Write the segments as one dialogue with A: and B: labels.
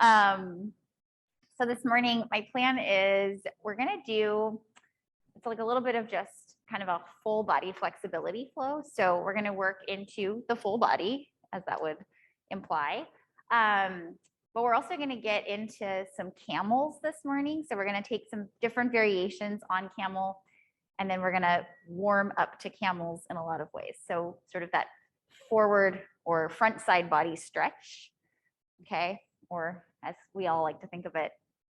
A: So this morning, my plan is we're gonna do, it's like a little bit of just kind of a full body flexibility flow. So we're gonna work into the full body, as that would imply. But we're also gonna get into some camels this morning. So we're gonna take some different variations on camel, and then we're gonna warm up to camels in a lot of ways. So sort of that forward or front side body stretch, okay? Or as we all like to think of it,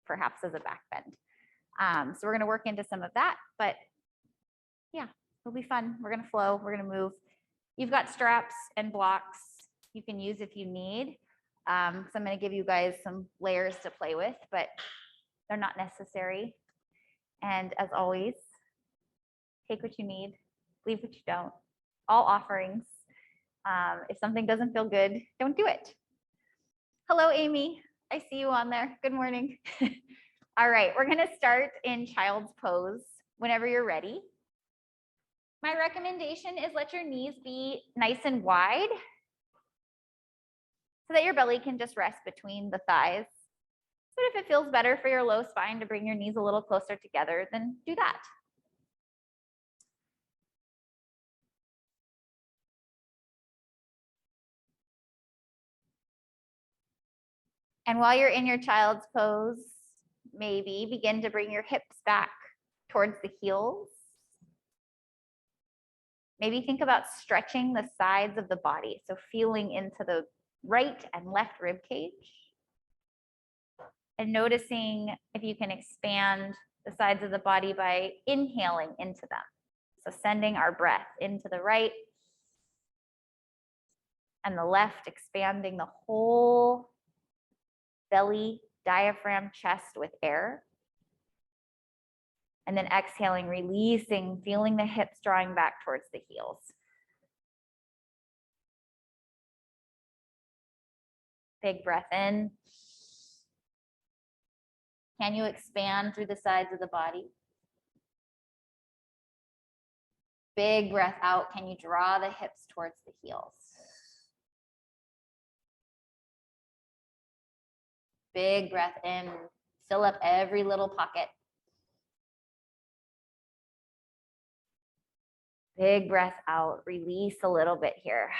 A: perhaps as a back bend. So we're gonna work into some of that, but yeah, it'll be fun. We're gonna flow, we're gonna move. You've got straps and blocks you can use if you need. So I'm gonna give you guys some layers to play with, but they're not necessary. And as always, take what you need, leave what you don't. All offerings. If something doesn't feel good, don't do it. Hello, Amy. I see you on there. Good morning. All right, we're gonna start in child's pose whenever you're ready. My recommendation is let your knees be nice and wide so that your belly can just rest between the thighs. But if it feels better for your low spine to bring your knees a little closer together, then do that. And while you're in your child's pose, maybe begin to bring your hips back towards the heels. Maybe think about stretching the sides of the body. So feeling into the right and left rib cage. And noticing if you can expand the sides of the body by inhaling into them. So sending our breath into the right and the left, expanding the whole belly, diaphragm, chest with air. And then exhaling, releasing, feeling the hips drawing back towards the heels. Big breath in. Can you expand through the sides of the body? Big breath out. Can you draw the hips towards the heels? Big breath in. Fill up every little pocket. Big breath out. Release a little bit here.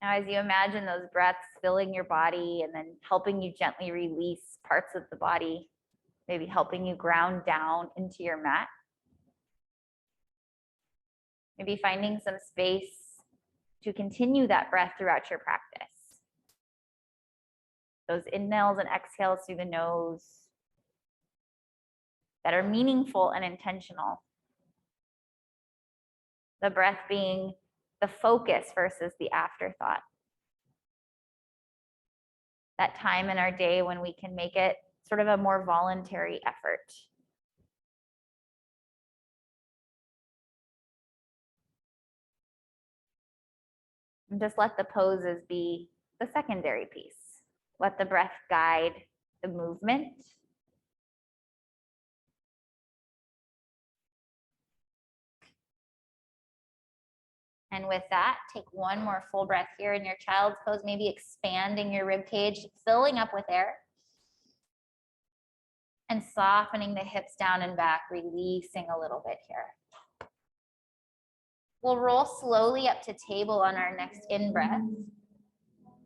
A: Now, as you imagine those breaths filling your body and then helping you gently release parts of the body, maybe helping you ground down into your mat. Maybe finding some space to continue that breath throughout your practice. Those inhales and exhales through the nose that are meaningful and intentional. The breath being the focus versus the afterthought. That time in our day when we can make it sort of a more voluntary effort. And just let the poses be the secondary piece. Let the breath guide the movement. And with that, take one more full breath here in your child's pose, maybe expanding your rib cage, filling up with air. And softening the hips down and back, releasing a little bit here. We'll roll slowly up to table on our next in-breath.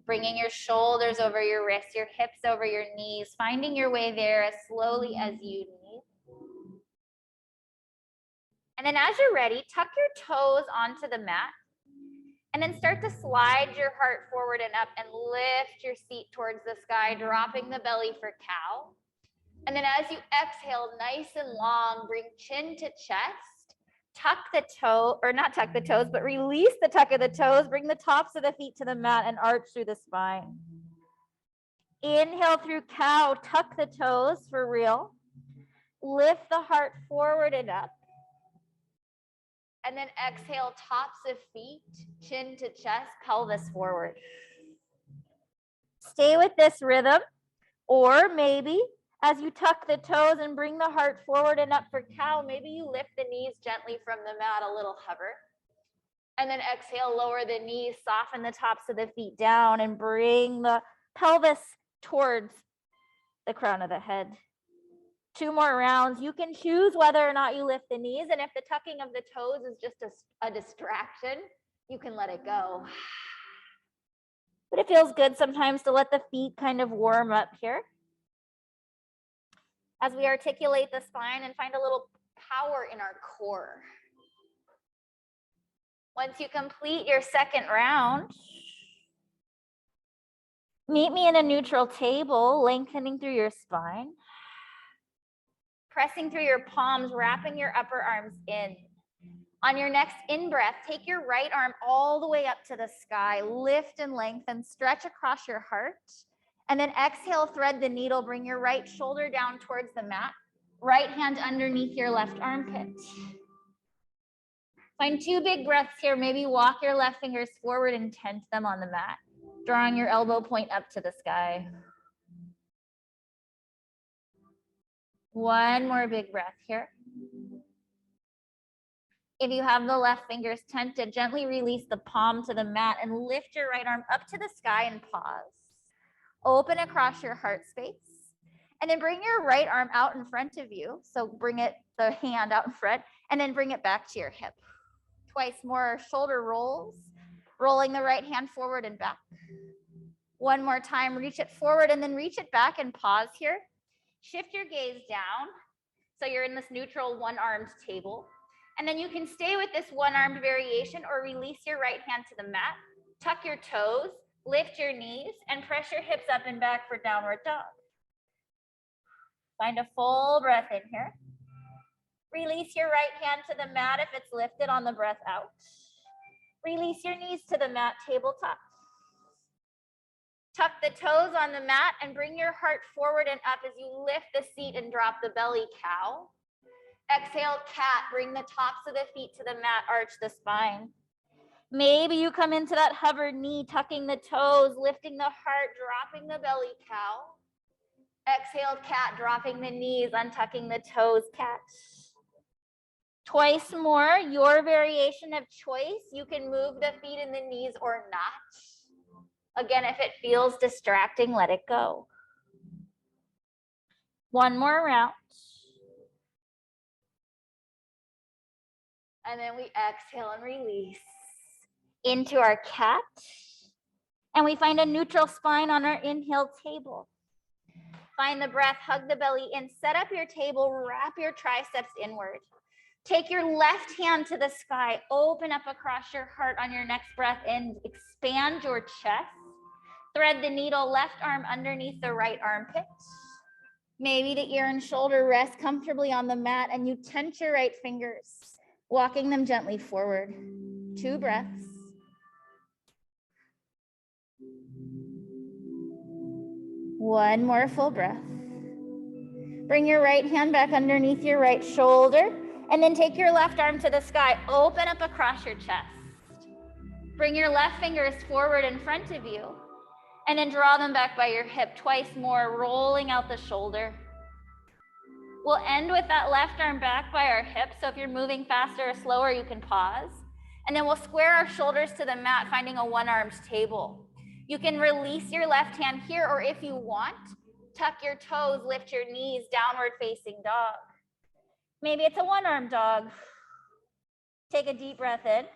A: Bringing your shoulders over your wrists, your hips over your knees, finding your way there as slowly as you need. And then as you're ready, tuck your toes onto the mat and then start to slide your heart forward and up and lift your seat towards the sky, dropping the belly for cow. And then as you exhale, nice and long, bring chin to chest, tuck the toe, or not tuck the toes, but release the tuck of the toes, bring the tops of the feet to the mat and arch through the spine. Inhale through cow, tuck the toes for real. Lift the heart forward and up. And then exhale, tops of feet, chin to chest, pelvis forward. Stay with this rhythm, or maybe As you tuck the toes and bring the heart forward and up for cow, maybe you lift the knees gently from the mat, a little hover. And then exhale, lower the knees, soften the tops of the feet down and bring the pelvis towards the crown of the head. 2 more rounds. You can choose whether or not you lift the knees. And if the tucking of the toes is just a distraction, you can let it go. But it feels good sometimes to let the feet kind of warm up here. As we articulate the spine and find a little power in our core. Once you complete your second round, meet me in a neutral table, lengthening through your spine. Pressing through your palms, wrapping your upper arms in. On your next in-breath, take your right arm all the way up to the sky. Lift and lengthen, stretch across your heart. And then exhale, thread the needle, bring your right shoulder down towards the mat. Right hand underneath your left armpit. Find 2 big breaths here. Maybe walk your left fingers forward and tent them on the mat, drawing your elbow point up to the sky. 1 more big breath here. If you have the left fingers tented, gently release the palm to the mat and lift your right arm up to the sky and pause. Open across your heart space. And then bring your right arm out in front of you. So bring the hand out in front, and then bring it back to your hip. Twice more shoulder rolls, rolling the right hand forward and back. 1 more time, reach it forward and then reach it back and pause here. Shift your gaze down. So you're in this neutral 1-armed table. And then you can stay with this 1-armed variation or release your right hand to the mat, tuck your toes, lift your knees, and press your hips up and back for downward dog. Find a full breath in here. Release your right hand to the mat if it's lifted on the breath out. Release your knees to the mat, tabletop. Tuck the toes on the mat and bring your heart forward and up as you lift the seat and drop the belly, cow. Exhale, cat. Bring the tops of the feet to the mat, arch the spine. Maybe you come into that hovered knee, tucking the toes, lifting the heart, dropping the belly, cow. Exhale, cat, dropping the knees, untucking the toes, cat. Twice more, your variation of choice. You can move the feet and the knees or not. Again, if it feels distracting, let it go. 1 more round. And then we exhale and release into our cat. And we find a neutral spine on our inhale table. Find the breath, hug the belly in, set up your table, wrap your triceps inward. Take your left hand to the sky, open up across your heart on your next breath in, expand your chest. Thread the needle, left arm underneath the right armpit. Maybe the ear and shoulder rest comfortably on the mat and you tense your right fingers, walking them gently forward. 2 breaths. One more full breath. Bring your right hand back underneath your right shoulder and then take your left arm to the sky. Open up across your chest. Bring your left fingers forward in front of you and then draw them back by your hip. Twice more, rolling out the shoulder. We'll end with that left arm back by our hip. So if you're moving faster or slower, you can pause. And then we'll square our shoulders to the mat, finding a 1-armed table. You can release your left hand here, or if you want, tuck your toes, lift your knees, downward facing dog. Maybe it's a 1-armed dog. Take a deep breath in.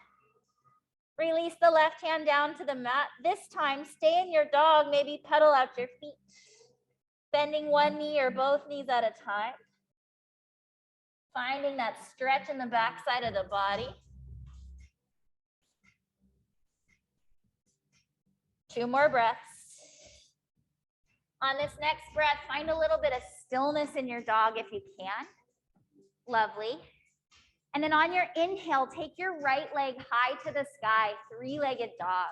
A: Release the left hand down to the mat. This time, stay in your dog, maybe pedal out your feet. Bending one knee or both knees at a time. Finding that stretch in the backside of the body. 2 more breaths. On this next breath, find a little bit of stillness in your dog if you can. Lovely. And then on your inhale, take your right leg high to the sky, 3-legged dog.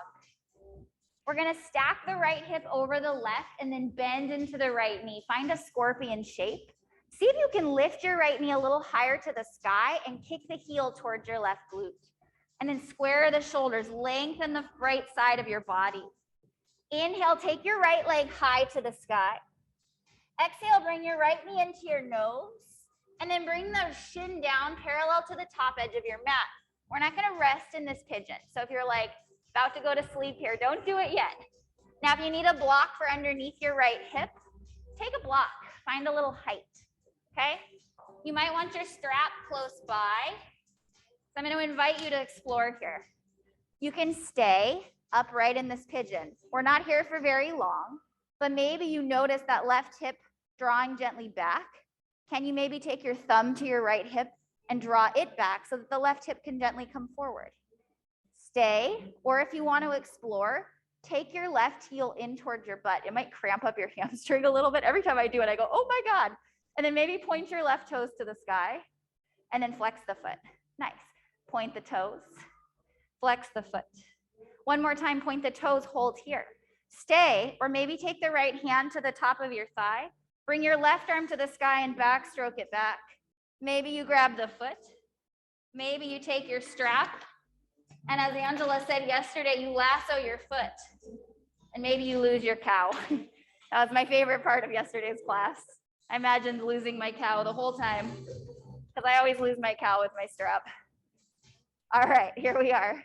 A: We're gonna stack the right hip over the left and then bend into the right knee. Find a scorpion shape. See if you can lift your right knee a little higher to the sky and kick the heel towards your left glute. And then square the shoulders, lengthen the right side of your body. Inhale, take your right leg high to the sky. Exhale, bring your right knee into your nose, and then bring the shin down parallel to the top edge of your mat. We're not gonna rest in this pigeon. So if you're like about to go to sleep here, don't do it yet. Now, if you need a block for underneath your right hip, take a block, find a little height, okay? You might want your strap close by. So I'm gonna invite you to explore here. You can stay upright in this pigeon. We're not here for very long, but maybe you notice that left hip drawing gently back. Can you maybe take your thumb to your right hip and draw it back so that the left hip can gently come forward? Stay, or if you want to explore, take your left heel in towards your butt. It might cramp up your hamstring a little bit. Every time I do it, I go, oh my God. And then maybe point your left toes to the sky and then flex the foot. Nice. Point the toes, flex the foot. One more time, point the toes, hold here. Stay, or maybe take the right hand to the top of your thigh. Bring your left arm to the sky and backstroke it back. Maybe you grab the foot. Maybe you take your strap. And as Angela said yesterday, you lasso your foot. And maybe you lose your cow. That was my favorite part of yesterday's class. I imagined losing my cow the whole time because I always lose my cow with my strap. All right, here we are.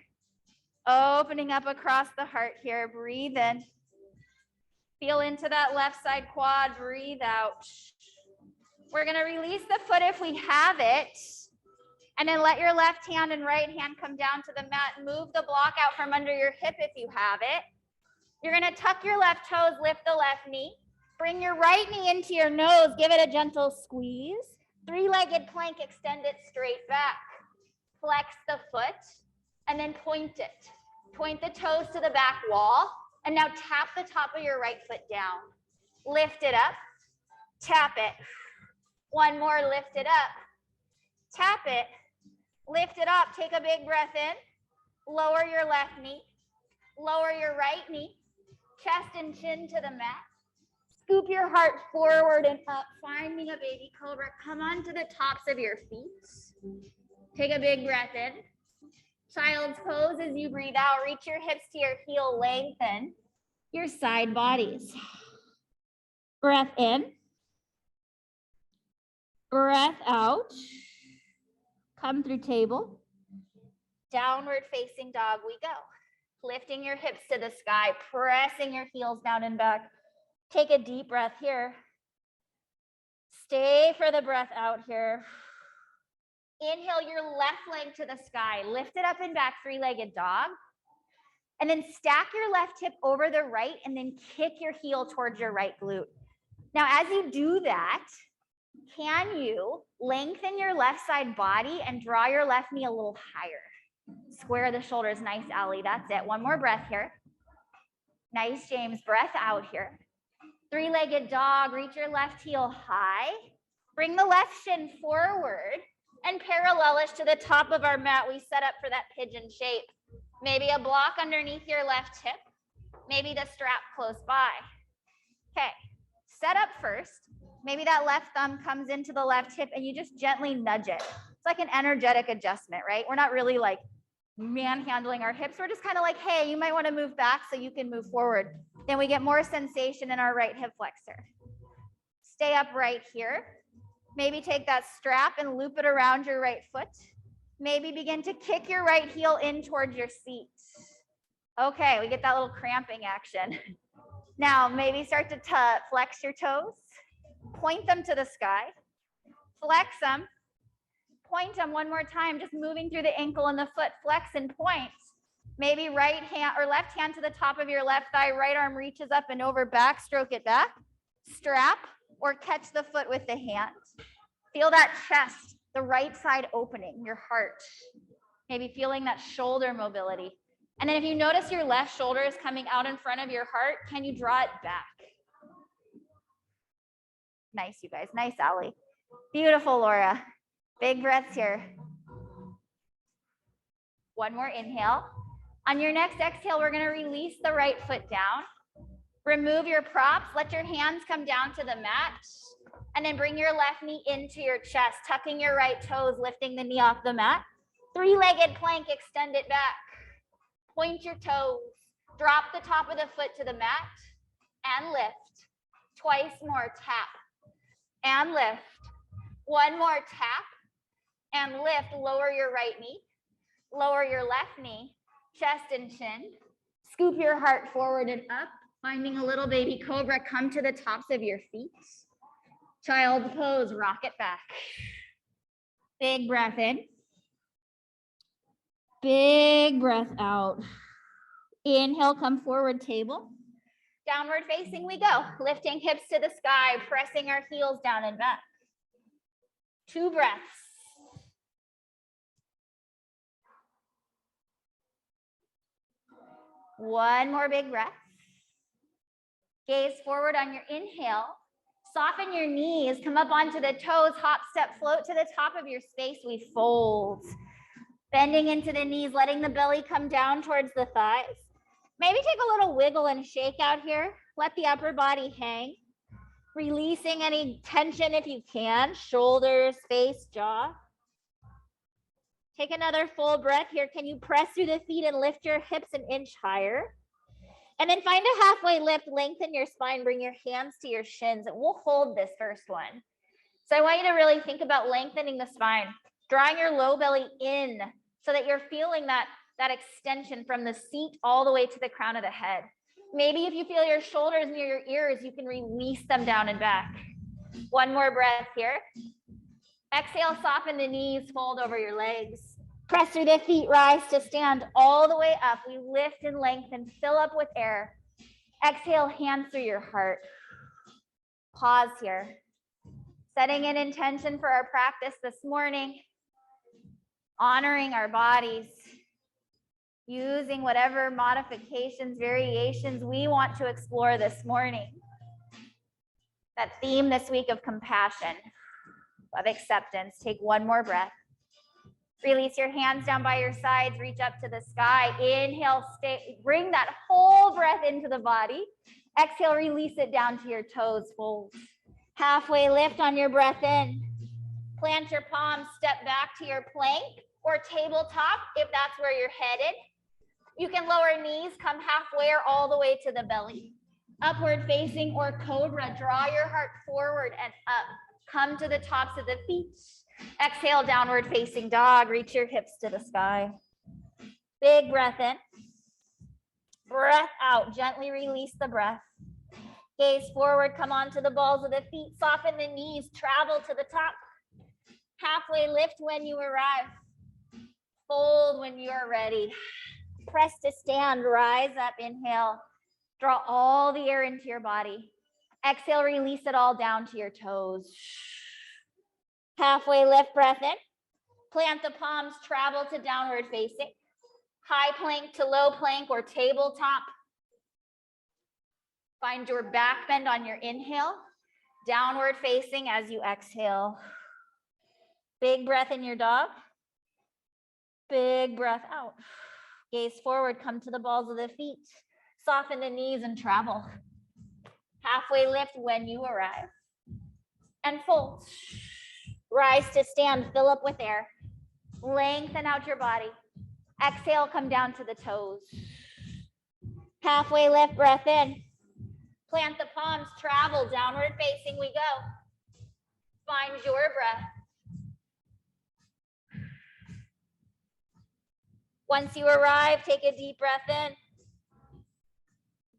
A: Opening up across the heart here. Breathe in. Feel into that left side quad. Breathe out. We're going to release the foot if we have it. And then let your left hand and right hand come down to the mat. Move the block out from under your hip if you have it. You're going to tuck your left toes, lift the left knee. Bring your right knee into your nose. Give it a gentle squeeze. Three-legged plank, extend it straight back. Flex the foot and then point it. Point the toes to the back wall. And now tap the top of your right foot down. Lift it up. Tap it. One more, lift it up. Tap it. Lift it up. Take a big breath in. Lower your left knee. Lower your right knee. Chest and chin to the mat. Scoop your heart forward and up, finding a baby cobra. Come onto the tops of your feet. Take a big breath in. Child's pose as you breathe out. Reach your hips to your heel. Lengthen your side bodies. Breath in. Breath out. Come through table. Downward facing dog we go. Lifting your hips to the sky, pressing your heels down and back. Take a deep breath here. Stay for the breath out here. Inhale your left leg to the sky. Lift it up and back, three-legged dog. And then stack your left hip over the right and then kick your heel towards your right glute. Now, as you do that, can you lengthen your left side body and draw your left knee a little higher? Square the shoulders. Nice, Allie. That's it. One more breath here. Nice, James. Breath out here. Three-legged dog. Reach your left heel high. Bring the left shin forward and parallelish to the top of our mat. We set up for that pigeon shape. Maybe a block underneath your left hip. Maybe the strap close by. Okay. Set up first. Maybe that left thumb comes into the left hip and you just gently nudge it. It's like an energetic adjustment, right? We're not really like manhandling our hips. We're just kind of like, hey, you might want to move back so you can move forward. Then we get more sensation in our right hip flexor. Stay upright here. Maybe take that strap and loop it around your right foot. Maybe begin to kick your right heel in towards your seat. Okay, we get that little cramping action. Now, maybe start to flex your toes. Point them to the sky. Flex them. Point them one more time, just moving through the ankle and the foot. Flex and point. Maybe right hand or left hand to the top of your left thigh. Right arm reaches up and over, backstroke it back. Strap or catch the foot with the hand. Feel that chest, the right side opening, your heart. Maybe feeling that shoulder mobility. And then if you notice your left shoulder is coming out in front of your heart, can you draw it back? Nice, you guys. Nice, Allie. Beautiful, Laura. Big breaths here. One more inhale. On your next exhale, we're going to release the right foot down. Remove your props. Let your hands come down to the mat. And then bring your left knee into your chest, tucking your right toes, lifting the knee off the mat. Three-legged plank, extend it back. Point your toes. Drop the top of the foot to the mat and lift. Twice more, tap. and lift. One more tap and lift. Lower your right knee, lower your left knee, chest and chin. Scoop your heart forward and up, finding a little baby cobra. Come to the tops of your feet. Child's pose, rock it back. Big breath in. Big breath out. Inhale, come forward, table. Downward facing we go. Lifting hips to the sky, pressing our heels down and back. 2 breaths. One more big breath. Gaze forward on your inhale. Soften your knees, come up onto the toes, hop, step, float to the top of your space. We fold. Bending into the knees, letting the belly come down towards the thighs. Maybe take a little wiggle and shake out here. Let the upper body hang. Releasing any tension if you can. Shoulders, face, jaw. Take another full breath here. Can you press through the feet and lift your hips an inch higher? And then find a halfway lift, lengthen your spine, bring your hands to your shins, and we'll hold this first one. So I want you to really think about lengthening the spine, drawing your low belly in so that you're feeling that extension from the seat all the way to the crown of the head. Maybe if you feel your shoulders near your ears, you can release them down and back. One more breath here. Exhale, soften the knees, fold over your legs. Press through the feet, rise to stand all the way up. We lift and lengthen, fill up with air. Exhale, hands through your heart. Pause here. Setting an intention for our practice this morning. Honoring our bodies. Using whatever modifications, variations we want to explore this morning. That theme this week of compassion, of acceptance. Take one more breath. Release your hands down by your sides, reach up to the sky. Inhale, stay, bring that whole breath into the body. Exhale, release it down to your toes, fold. Halfway lift on your breath in. Plant your palms, step back to your plank or tabletop if that's where you're headed. You can lower knees, come halfway or all the way to the belly. Upward facing or cobra, draw your heart forward and up. Come to the tops of the feet. Exhale, downward facing dog. Reach your hips to the sky. Big breath in. Breath out. Gently release the breath. Gaze forward. Come onto the balls of the feet. Soften the knees. Travel to the top. Halfway lift when you arrive. Fold when you are ready. Press to stand. Rise up. Inhale. Draw all the air into your body. Exhale. Release it all down to your toes. Halfway lift, breath in. Plant the palms, travel to downward facing. High plank to low plank or tabletop. Find your back bend on your inhale. Downward facing as you exhale. Big breath in your dog. Big breath out. Gaze forward, come to the balls of the feet. Soften the knees and travel. Halfway lift when you arrive. And fold. Rise to stand, fill up with air. Lengthen out your body. Exhale, come down to the toes. Halfway lift, breath in. Plant the palms, travel, downward facing we go. Find your breath. Once you arrive, take a deep breath in.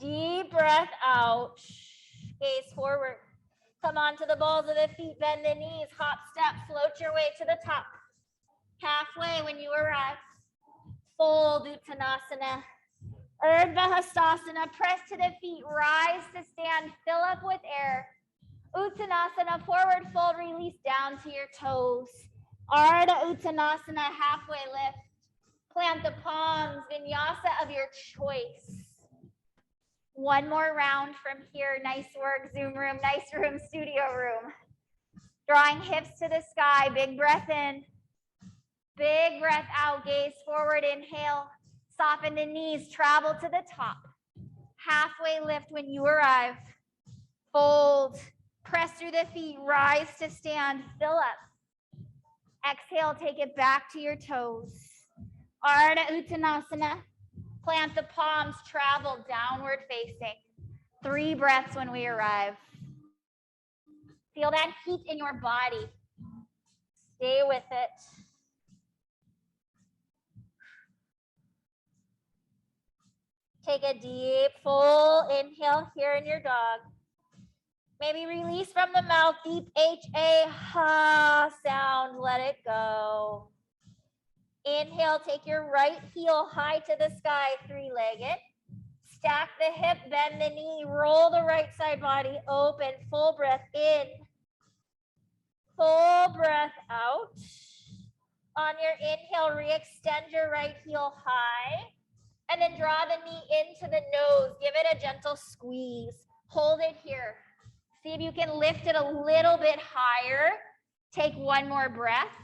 A: Deep breath out. Gaze forward. Come onto the balls of the feet, bend the knees, hop, step, float your way to the top. Halfway when you arrive. Fold Uttanasana. Urdhva Hastasana, press to the feet, rise to stand, fill up with air. Uttanasana, forward fold, release down to your toes. Ardha Uttanasana, halfway lift. Plant the palms, vinyasa of your choice. One more round from here. Nice work, Zoom room, nice room, studio room. Drawing hips to the sky, big breath in. Big breath out, gaze forward, inhale. Soften the knees, travel to the top. Halfway lift when you arrive. Fold, press through the feet, rise to stand, fill up. Exhale, take it back to your toes. Ardha Uttanasana. Plant the palms, travel downward facing. 3 breaths when we arrive. Feel that heat in your body. Stay with it. Take a deep, full inhale here in your dog. Maybe release from the mouth, deep H-A, ha sound, let it go. Inhale, take your right heel high to the sky, three-legged. Stack the hip, bend the knee, roll the right side body open, full breath in. Full breath out. On your inhale, re-extend your right heel high. And then draw the knee into the nose. Give it a gentle squeeze. Hold it here. See if you can lift it a little bit higher. Take one more breath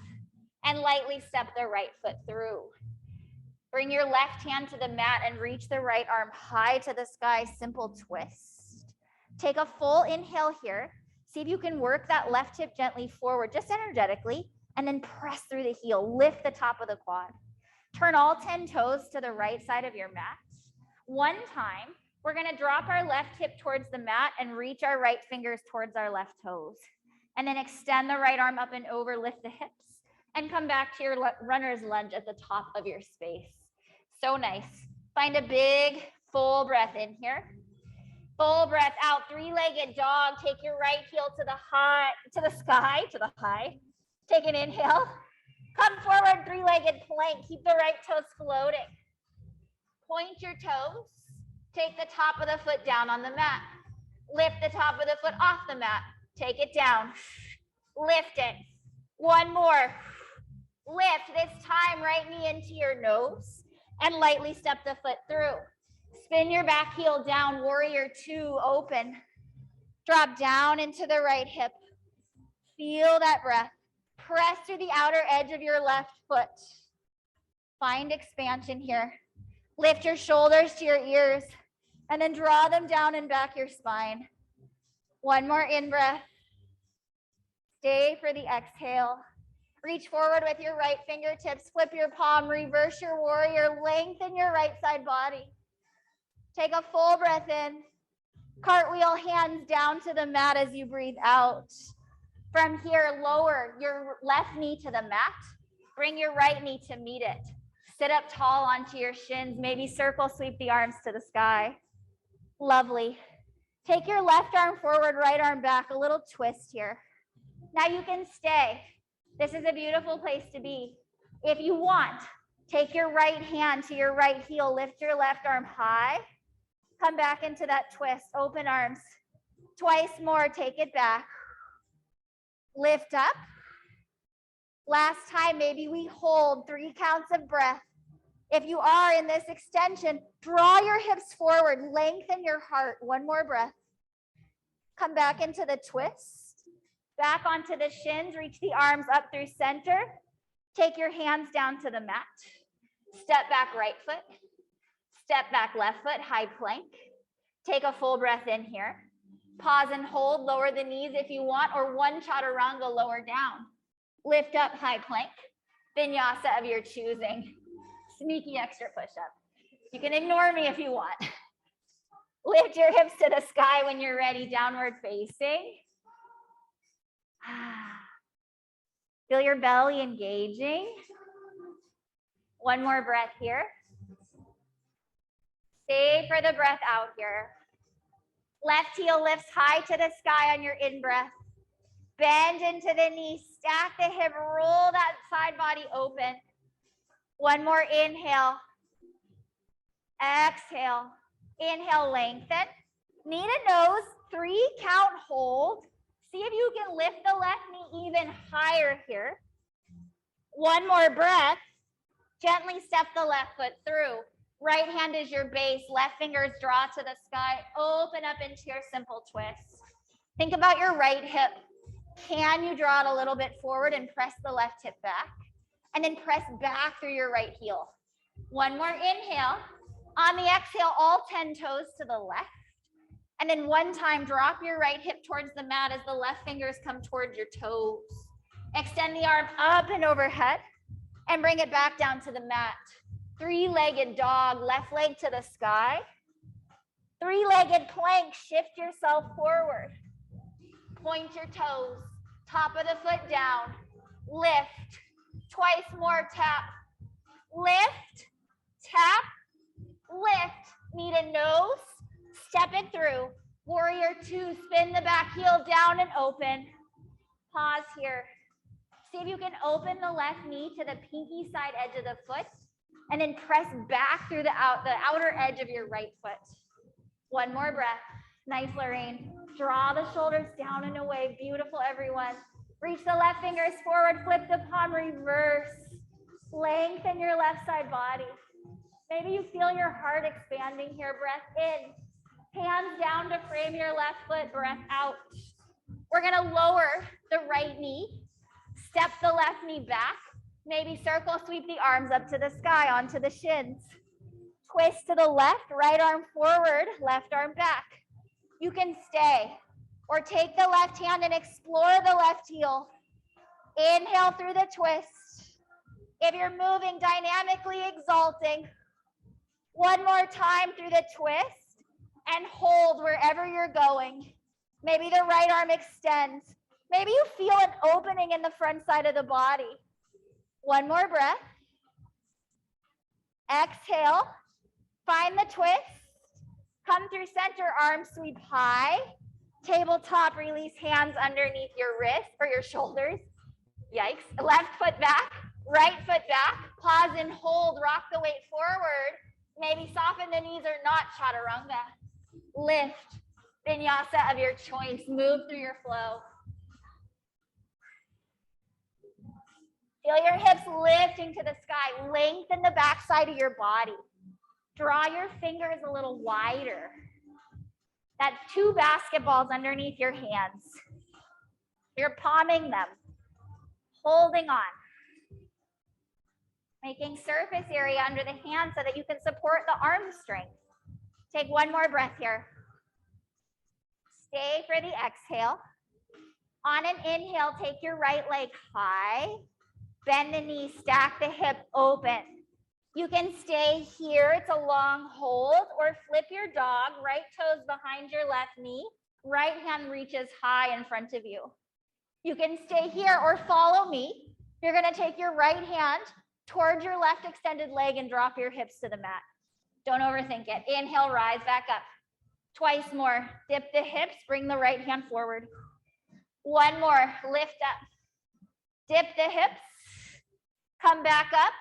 A: and lightly step the right foot through. Bring your left hand to the mat and reach the right arm high to the sky. Simple twist. Take a full inhale here. See if you can work that left hip gently forward, just energetically, and then press through the heel. Lift the top of the quad. Turn all 10 toes to the right side of your mat. One time, we're gonna drop our left hip towards the mat and reach our right fingers towards our left toes. And then extend the right arm up and over, lift the hips, and come back to your runner's lunge at the top of your space. So nice. Find a big, full breath in here. Full breath out, three-legged dog. Take your right heel to the sky. Take an inhale. Come forward, three-legged plank. Keep the right toes floating. Point your toes. Take the top of the foot down on the mat. Lift the top of the foot off the mat. Take it down. Lift it. One more. Lift. This time, right knee into your nose and lightly step the foot through. Spin your back heel down, warrior two, open. Drop down into the right hip. Feel that breath. Press through the outer edge of your left foot. Find expansion here. Lift your shoulders to your ears and then draw them down and back your spine. One more in-breath. Stay for the exhale. Reach forward with your right fingertips. Flip your palm, reverse your warrior, lengthen your right side body. Take a full breath in. Cartwheel hands down to the mat as you breathe out. From here, lower your left knee to the mat. Bring your right knee to meet it. Sit up tall onto your shins. Maybe circle sweep the arms to the sky. Lovely. Take your left arm forward, right arm back. A little twist here. Now you can stay. This is a beautiful place to be. If you want, take your right hand to your right heel. Lift your left arm high. Come back into that twist. Open arms. Twice more. Take it back. Lift up. Last time, maybe we hold 3 counts of breath. If you are in this extension, draw your hips forward, lengthen your heart. One more breath. Come back into the twist. Back onto the shins, reach the arms up through center. Take your hands down to the mat. Step back right foot. Step back left foot, high plank. Take a full breath in here. Pause and hold, lower the knees if you want, or one chaturanga, lower down. Lift up, high plank. Vinyasa of your choosing. Sneaky extra push-up. You can ignore me if you want. Lift your hips to the sky when you're ready, downward facing. Feel your belly engaging. One more breath here. Stay for the breath out here. Left heel lifts high to the sky on your in-breath. Bend into the knee, stack the hip, roll that side body open. One more inhale. Exhale. Inhale, lengthen. Knee to nose, 3 count hold. See if you can lift the left knee even higher here. One more breath. Gently step the left foot through. Right hand is your base. Left fingers draw to the sky. Open up into your simple twist. Think about your right hip. Can you draw it a little bit forward and press the left hip back? And then press back through your right heel. One more inhale. On the exhale, all 10 toes to the left. And then one time, drop your right hip towards the mat as the left fingers come towards your toes. Extend the arm up and overhead and bring it back down to the mat. 3-legged dog, left leg to the sky. 3-legged plank, shift yourself forward. Point your toes, top of the foot down, lift, twice more, tap, lift, tap, lift, knee to nose, step it through. Warrior two, spin the back heel down and open. Pause here. See if you can open the left knee to the pinky side edge of the foot and then press back through the outer edge of your right foot. One more breath. Nice, Lorraine. Draw the shoulders down and away. Beautiful, everyone. Reach the left fingers forward, flip the palm, reverse. Lengthen your left side body. Maybe you feel your heart expanding here. Breath in. Hands down to frame your left foot. Breath out. We're going to lower the right knee. Step the left knee back. Maybe circle, sweep the arms up to the sky, onto the shins. Twist to the left, right arm forward, left arm back. You can stay or take the left hand and explore the left heel. Inhale through the twist. If you're moving, dynamically exalting. One more time through the twist and hold wherever you're going. Maybe the right arm extends. Maybe you feel an opening in the front side of the body. One more breath. Exhale. Find the twist. Come through center, arms sweep high. Tabletop, release hands underneath your wrists or your shoulders. Yikes. Left foot back, right foot back. Pause and hold, rock the weight forward. Maybe soften the knees or not, chaturanga. Lift, vinyasa of your choice. Move through your flow. Feel your hips lifting to the sky. Lengthen the back side of your body. Draw your fingers a little wider. That's two basketballs underneath your hands. You're palming them, holding on. Making surface area under the hands so that you can support the arm strength. Take one more breath here. Stay for the exhale. On an inhale, take your right leg high. Bend the knee, stack the hip, open. You can stay here, it's a long hold, or flip your dog, right toes behind your left knee, right hand reaches high in front of you. You can stay here or follow me. You're gonna take your right hand towards your left extended leg and drop your hips to the mat. Don't overthink it. Inhale, rise back up. Twice more, dip the hips, bring the right hand forward. One more, lift up. Dip the hips, come back up.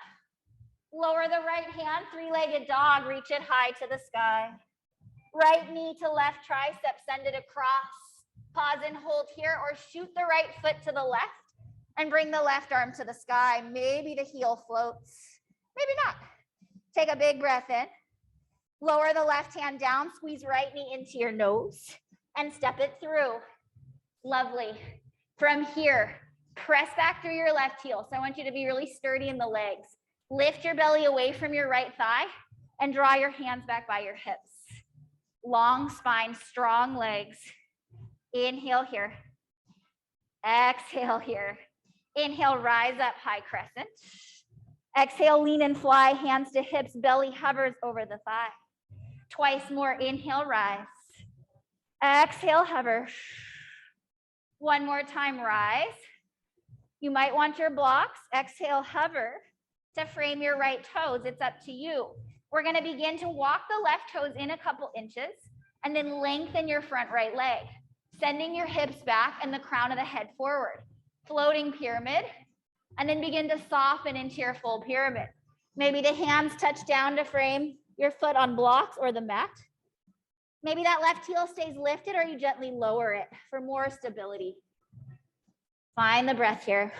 A: Lower the right hand, three-legged dog, reach it high to the sky. Right knee to left tricep, send it across. Pause and hold here, or shoot the right foot to the left and bring the left arm to the sky. Maybe the heel floats, maybe not. Take a big breath in. Lower the left hand down, squeeze right knee into your nose and step it through. Lovely. From here, press back through your left heel. So I want you to be really sturdy in the legs. Lift your belly away from your right thigh and draw your hands back by your hips. Long spine, strong legs. Inhale here. Exhale here. Inhale, rise up, high crescent. Exhale, lean and fly, hands to hips, belly hovers over the thigh. Twice more, inhale, rise. Exhale, hover. One more time, rise. You might want your blocks. Exhale, hover to frame your right toes. It's up to you. We're gonna begin to walk the left toes in a couple inches and then lengthen your front right leg, sending your hips back and the crown of the head forward. Floating pyramid, and then begin to soften into your full pyramid. Maybe the hands touch down to frame your foot on blocks or the mat. Maybe that left heel stays lifted or you gently lower it for more stability. Find the breath here.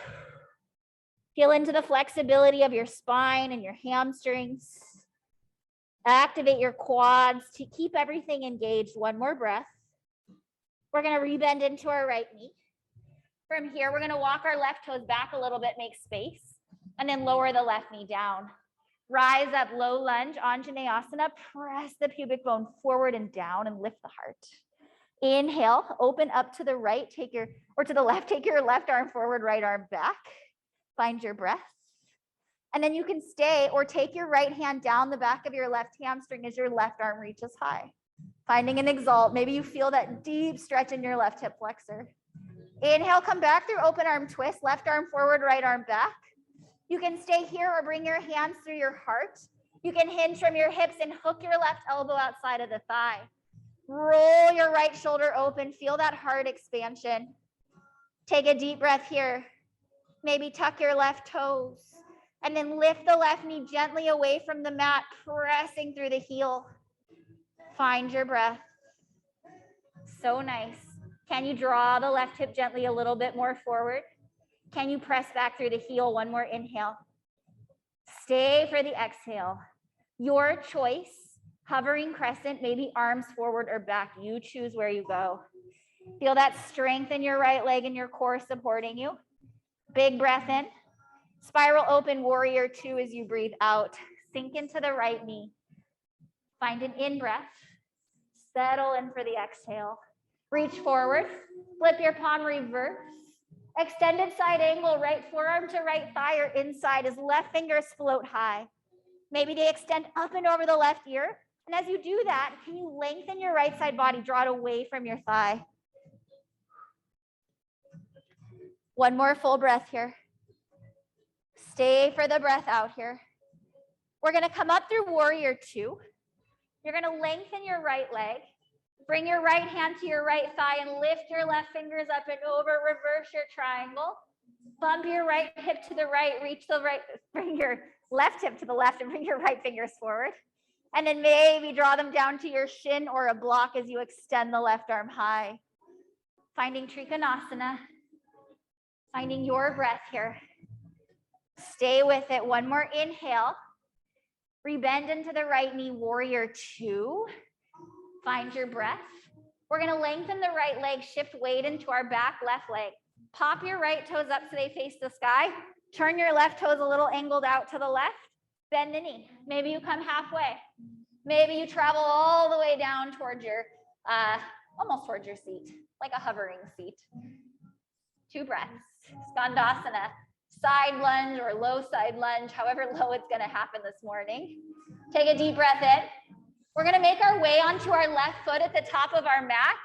A: Feel into the flexibility of your spine and your hamstrings. Activate your quads to keep everything engaged. One more breath. We're gonna rebend into our right knee. From here, we're gonna walk our left toes back a little bit, make space, and then lower the left knee down. Rise up, low lunge, Anjaneyasana. Press the pubic bone forward and down and lift the heart. Inhale, open up to the right, to the left, take your left arm forward, right arm back. Find your breath. And then you can stay or take your right hand down the back of your left hamstring as your left arm reaches high. Finding an exalt. Maybe you feel that deep stretch in your left hip flexor. Inhale, come back through open arm twist, left arm forward, right arm back. You can stay here or bring your hands through your heart. You can hinge from your hips and hook your left elbow outside of the thigh. Roll your right shoulder open. Feel that heart expansion. Take a deep breath here. Maybe tuck your left toes. And then lift the left knee gently away from the mat, pressing through the heel. Find your breath. So nice. Can you draw the left hip gently a little bit more forward? Can you press back through the heel? One more inhale. Stay for the exhale. Your choice. Hovering crescent, maybe arms forward or back. You choose where you go. Feel that strength in your right leg and your core supporting you. Big breath in. Spiral open warrior two as you breathe out. Sink into the right knee. Find an in-breath. Settle in for the exhale. Reach forward. Flip your palm reverse. Extended side angle, right forearm to right thigh or inside as left fingers float high. Maybe they extend up and over the left ear. And as you do that, can you lengthen your right side body, draw it away from your thigh? One more full breath here. Stay for the breath out here. We're gonna come up through warrior two. You're gonna lengthen your right leg. Bring your right hand to your right thigh and lift your left fingers up and over, reverse your triangle. Bump your right hip to the right, reach the right, bring your left hip to the left and bring your right fingers forward. And then maybe draw them down to your shin or a block as you extend the left arm high. Finding Trikonasana, finding your breath here. Stay with it. One more inhale. Rebend into the right knee, warrior two. Find your breath. We're gonna lengthen the right leg, shift weight into our back left leg. Pop your right toes up so they face the sky. Turn your left toes a little angled out to the left. Bend the knee. Maybe you come halfway. Maybe you travel all the way down towards your, almost towards your seat, like a hovering seat. 2 breaths. Skandasana, side lunge or low side lunge, however low it's gonna happen this morning. Take a deep breath in. We're gonna make our way onto our left foot at the top of our mat.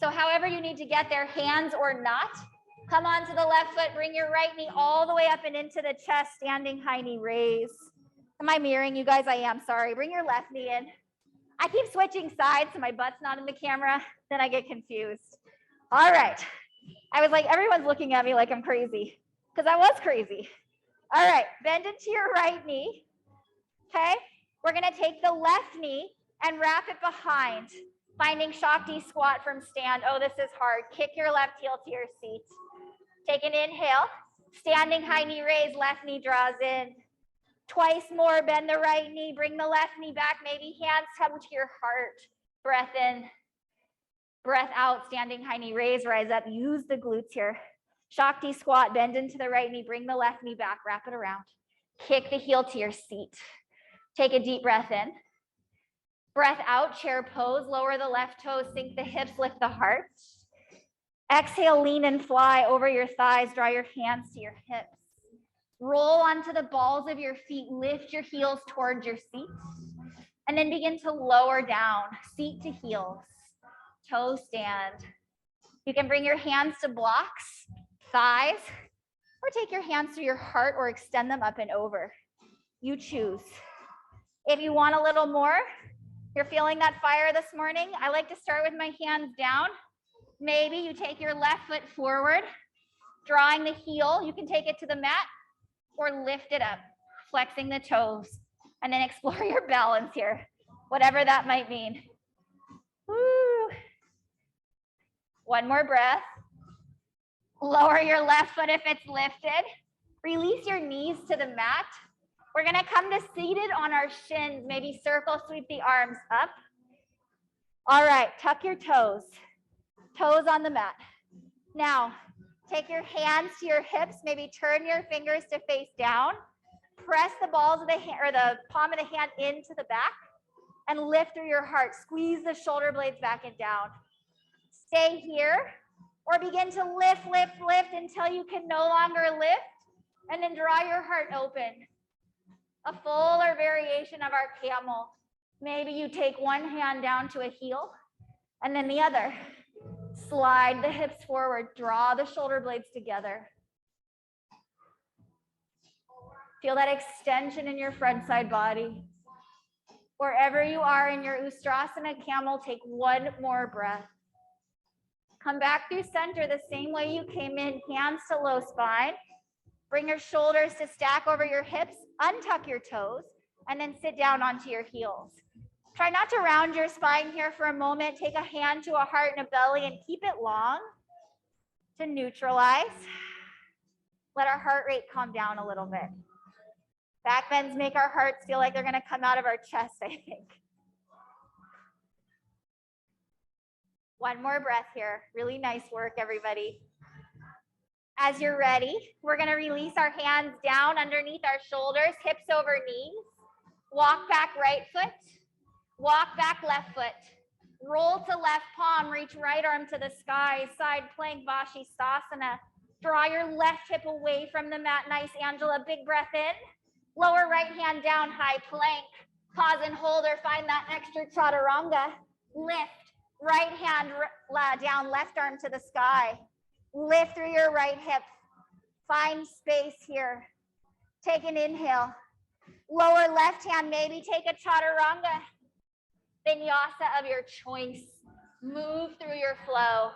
A: So however you need to get there, hands or not, come onto the left foot, bring your right knee all the way up and into the chest, standing high knee raise. Am I mirroring you guys? I am, sorry. Bring your left knee in. I keep switching sides so my butt's not in the camera, then I get confused. All right. I was like, everyone's looking at me like I'm crazy, because I was crazy. All right, bend into your right knee, okay? We're gonna take the left knee and wrap it behind, finding Shakti squat from stand. Oh, this is hard. Kick your left heel to your seat. Take an inhale, standing high knee raise, left knee draws in. Twice more, bend the right knee, bring the left knee back, maybe hands come to your heart. Breath in, breath out, standing high knee raise, rise up, use the glutes here. Shakti squat, bend into the right knee, bring the left knee back, wrap it around. Kick the heel to your seat. Take a deep breath in. Breath out, chair pose, lower the left toes, sink the hips, lift the heart. Exhale, lean and fly over your thighs, draw your hands to your hips. Roll onto the balls of your feet, lift your heels towards your seat, and then begin to lower down, seat to heels, toe stand. You can bring your hands to blocks, thighs, or take your hands to your heart or extend them up and over. You choose. If you want a little more, you're feeling that fire this morning, I like to start with my hands down. Maybe you take your left foot forward, drawing the heel. You can take it to the mat or lift it up, flexing the toes, and then explore your balance here, whatever that might mean. Woo. One more breath. Lower your left foot if it's lifted. Release your knees to the mat. We're gonna come to seated on our shins, maybe circle, sweep the arms up. All right, tuck your toes. Toes on the mat. Now, take your hands to your hips, maybe turn your fingers to face down. Press the balls of the hand or the palm of the hand into the back and lift through your heart. Squeeze the shoulder blades back and down. Stay here or begin to lift, lift, lift until you can no longer lift, and then draw your heart open. A fuller variation of our camel. Maybe you take one hand down to a heel and then the other. Slide the hips forward, draw the shoulder blades together. Feel that extension in your front side body. Wherever you are in your Ustrasana camel, take one more breath. Come back through center the same way you came in, hands to low spine. Bring your shoulders to stack over your hips, untuck your toes, and then sit down onto your heels. Try not to round your spine here for a moment. Take a hand to a heart and a belly and keep it long to neutralize. Let our heart rate calm down a little bit. Back bends make our hearts feel like they're gonna come out of our chest, I think. One more breath here. Really nice work, everybody. As you're ready, we're gonna release our hands down underneath our shoulders, hips over knees. Walk back right foot. Walk back left foot. Roll to left palm, reach right arm to the sky, side plank Vashisthasana. Draw your left hip away from the mat. Nice, Angela, big breath in. Lower right hand down, high plank. Pause and hold or find that extra chaturanga. Lift, right hand down, left arm to the sky. Lift through your right hip. Find space here. Take an inhale. Lower left hand, maybe take a chaturanga. Vinyasa of your choice. Move through your flow.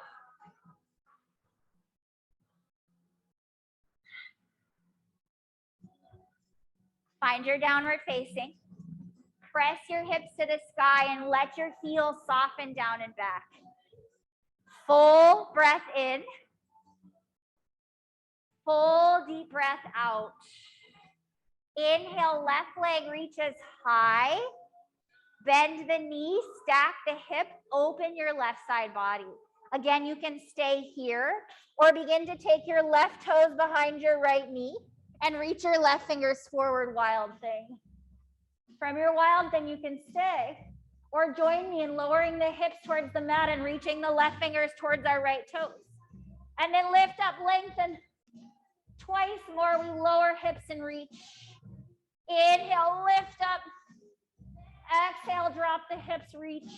A: Find your downward facing. Press your hips to the sky and let your heels soften down and back. Full breath in. Full deep breath out. Inhale, left leg reaches high. Bend the knee, stack the hip, open your left side body. Again, you can stay here or begin to take your left toes behind your right knee and reach your left fingers forward, wild thing. From your wild thing, you can stay or join me in lowering the hips towards the mat and reaching the left fingers towards our right toes. And then lift up, lengthen. Twice more, we lower hips and reach. Inhale, lift up. Exhale, drop the hips, reach.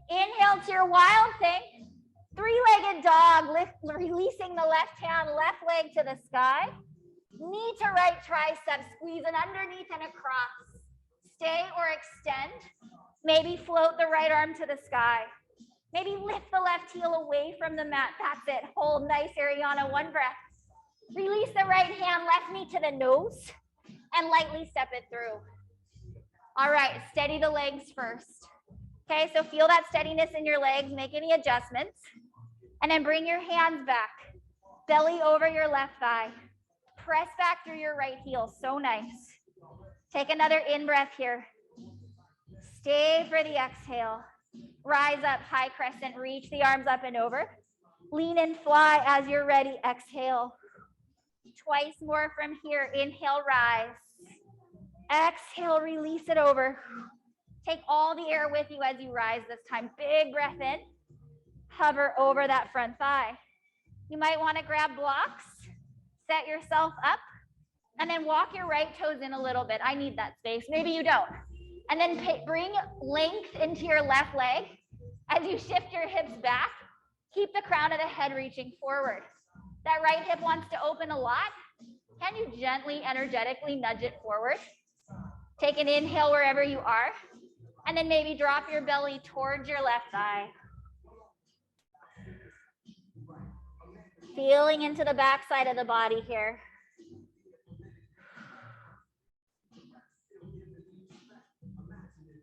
A: Inhale to your wild thing. Three-legged dog, releasing the left hand, left leg to the sky. Knee to right tricep, squeeze it underneath and across. Stay or extend. Maybe float the right arm to the sky. Maybe lift the left heel away from the mat. That's it. Hold nice, Ariana. One breath. Release the right hand, left knee to the nose, and lightly step it through. All right, steady the legs first. Okay, so feel that steadiness in your legs. Make any adjustments. And then bring your hands back. Belly over your left thigh. Press back through your right heel. So nice. Take another in-breath here. Stay for the exhale. Rise up, high crescent. Reach the arms up and over. Lean and fly as you're ready. Exhale. Twice more from here. Inhale, rise. Exhale, release it over. Take all the air with you as you rise this time. Big breath in. Hover over that front thigh. You might want to grab blocks. Set yourself up. And then walk your right toes in a little bit. I need that space. Maybe you don't. And then bring length into your left leg. As you shift your hips back, keep the crown of the head reaching forward. That right hip wants to open a lot. Can you gently, energetically nudge it forward? Take an inhale wherever you are. And then maybe drop your belly towards your left thigh. Feeling into the back side of the body here.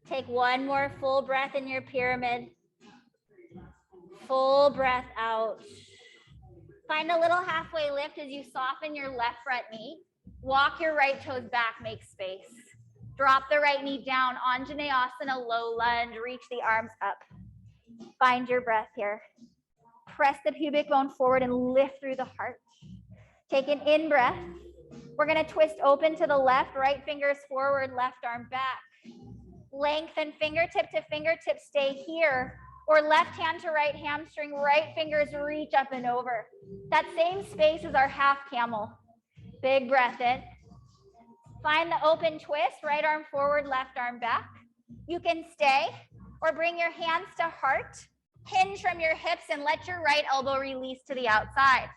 A: Take one more full breath in your pyramid. Full breath out. Find a little halfway lift as you soften your left front knee. Walk your right toes back, make space. Drop the right knee down, Anjaneyasana, low lunge, reach the arms up. Find your breath here. Press the pubic bone forward and lift through the heart. Take an in-breath. We're gonna twist open to the left, right fingers forward, left arm back. Lengthen fingertip to fingertip, stay here. Or left hand to right hamstring, right fingers reach up and over. That same space is our half camel. Big breath in. Find the open twist, right arm forward, left arm back. You can stay or bring your hands to heart Hinge from your hips and let your right elbow release to the outside.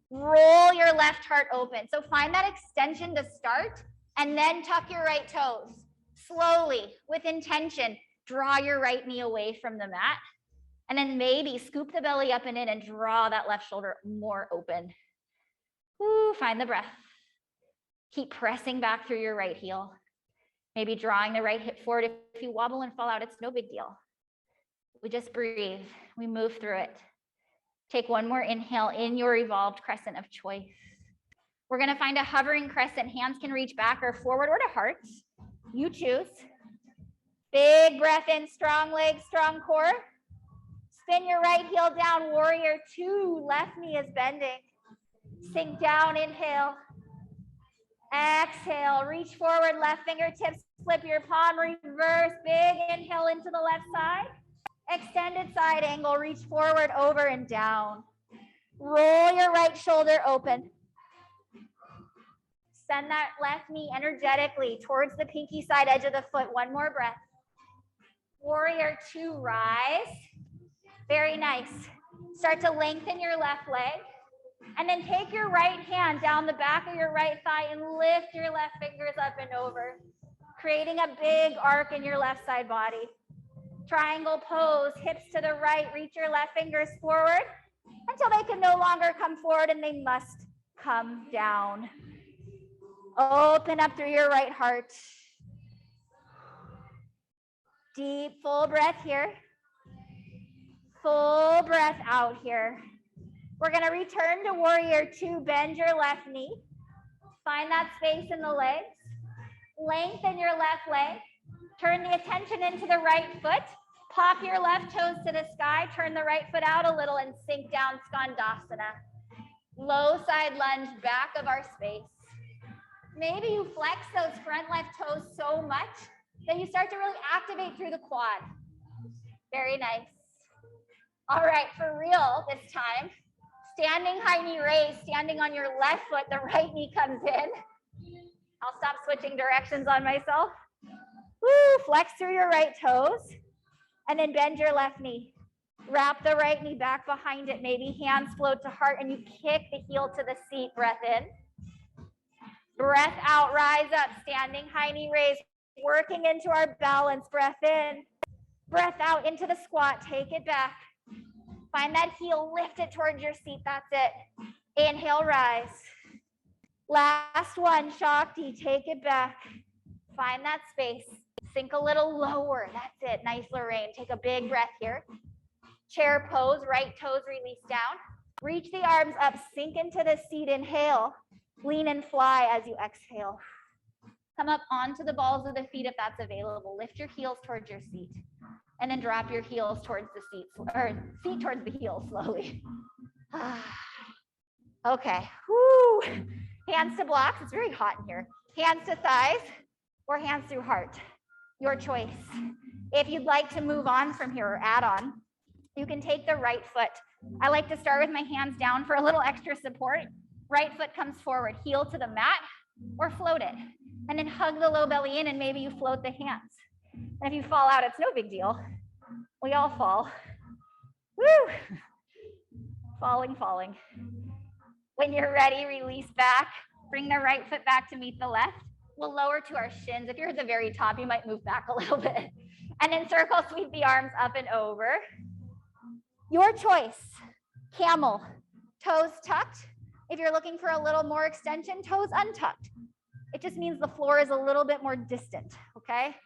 A: Roll your left heart open. So find that extension to start and then tuck your right toes. Slowly, with intention, draw your right knee away from the mat. And then maybe scoop the belly up and in and draw that left shoulder more open. Ooh, find the breath. Keep pressing back through your right heel. Maybe drawing the right hip forward. If you wobble and fall out, it's no big deal. We just breathe. We move through it. Take one more inhale in your evolved crescent of choice. We're going to find a hovering crescent. Hands can reach back or forward or to heart. You choose. Big breath in, strong legs, strong core. Spin your right heel down, warrior two. Left knee is bending. Sink down, inhale. Exhale, reach forward, left fingertips, flip your palm, reverse. Big inhale into the left side. Extended side angle, reach forward, over and down. Roll your right shoulder open. Send that left knee energetically towards the pinky side edge of the foot. One more breath. Warrior two, rise. Very nice. Start to lengthen your left leg. And then take your right hand down the back of your right thigh and lift your left fingers up and over, creating a big arc in your left side body. Triangle pose, hips to the right, reach your left fingers forward until they can no longer come forward and they must come down. Open up through your right heart. Deep, full breath here. Full breath out here. We're going to return to warrior two. Bend your left knee. Find that space in the legs. Lengthen your left leg. Turn the attention into the right foot. Pop your left toes to the sky. Turn the right foot out a little and sink down, skandasana. Low side lunge, back of our space. Maybe you flex those front left toes so much that you start to really activate through the quad. Very nice. All right, for real this time. Standing high knee raise, standing on your left foot, the right knee comes in. I'll stop switching directions on myself. Woo, flex through your right toes and then bend your left knee. Wrap the right knee back behind it. Maybe hands float to heart and you kick the heel to the seat. Breath in. Breath out, rise up, standing high knee raise, working into our balance. Breath in. Breath out into the squat, take it back. Find that heel, lift it towards your seat, that's it. Inhale, rise. Last one, Shakti, take it back. Find that space, sink a little lower, that's it. Nice, Lorraine, take a big breath here. Chair pose, right toes release down. Reach the arms up, sink into the seat, inhale. Lean and fly as you exhale. Come up onto the balls of the feet if that's available. Lift your heels towards your seat. And then drop your heels towards the seat, or seat towards the heels slowly. Okay, woo. Hands to blocks, it's very hot in here. Hands to thighs or hands through heart, your choice. If you'd like to move on from here or add on, you can take the right foot. I like to start with my hands down for a little extra support. Right foot comes forward, heel to the mat or float it. And then hug the low belly in and maybe you float the hands. And if you fall out, it's no big deal. We all fall. Woo! Falling, falling. When you're ready, release back. Bring the right foot back to meet the left. We'll lower to our shins. If you're at the very top, you might move back a little bit. And then circle, sweep the arms up and over. Your choice. Camel. Toes tucked. If you're looking for a little more extension, toes untucked. It just means the floor is a little bit more distant, okay?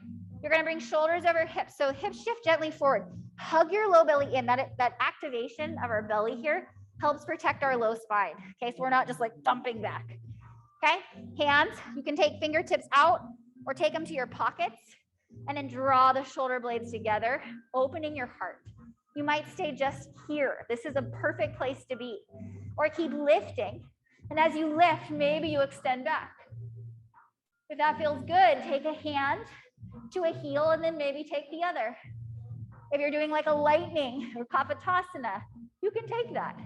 A: You're gonna bring shoulders over hips. So hips shift gently forward. Hug your low belly in. That activation of our belly here helps protect our low spine, okay? So we're not just like dumping back, okay? Hands, you can take fingertips out or take them to your pockets and then draw the shoulder blades together, opening your heart. You might stay just here. This is a perfect place to be. Or keep lifting. And as you lift, maybe you extend back. If that feels good, take a hand to a heel and then maybe take the other. If you're doing like a lightning or kapatasana, you can take that.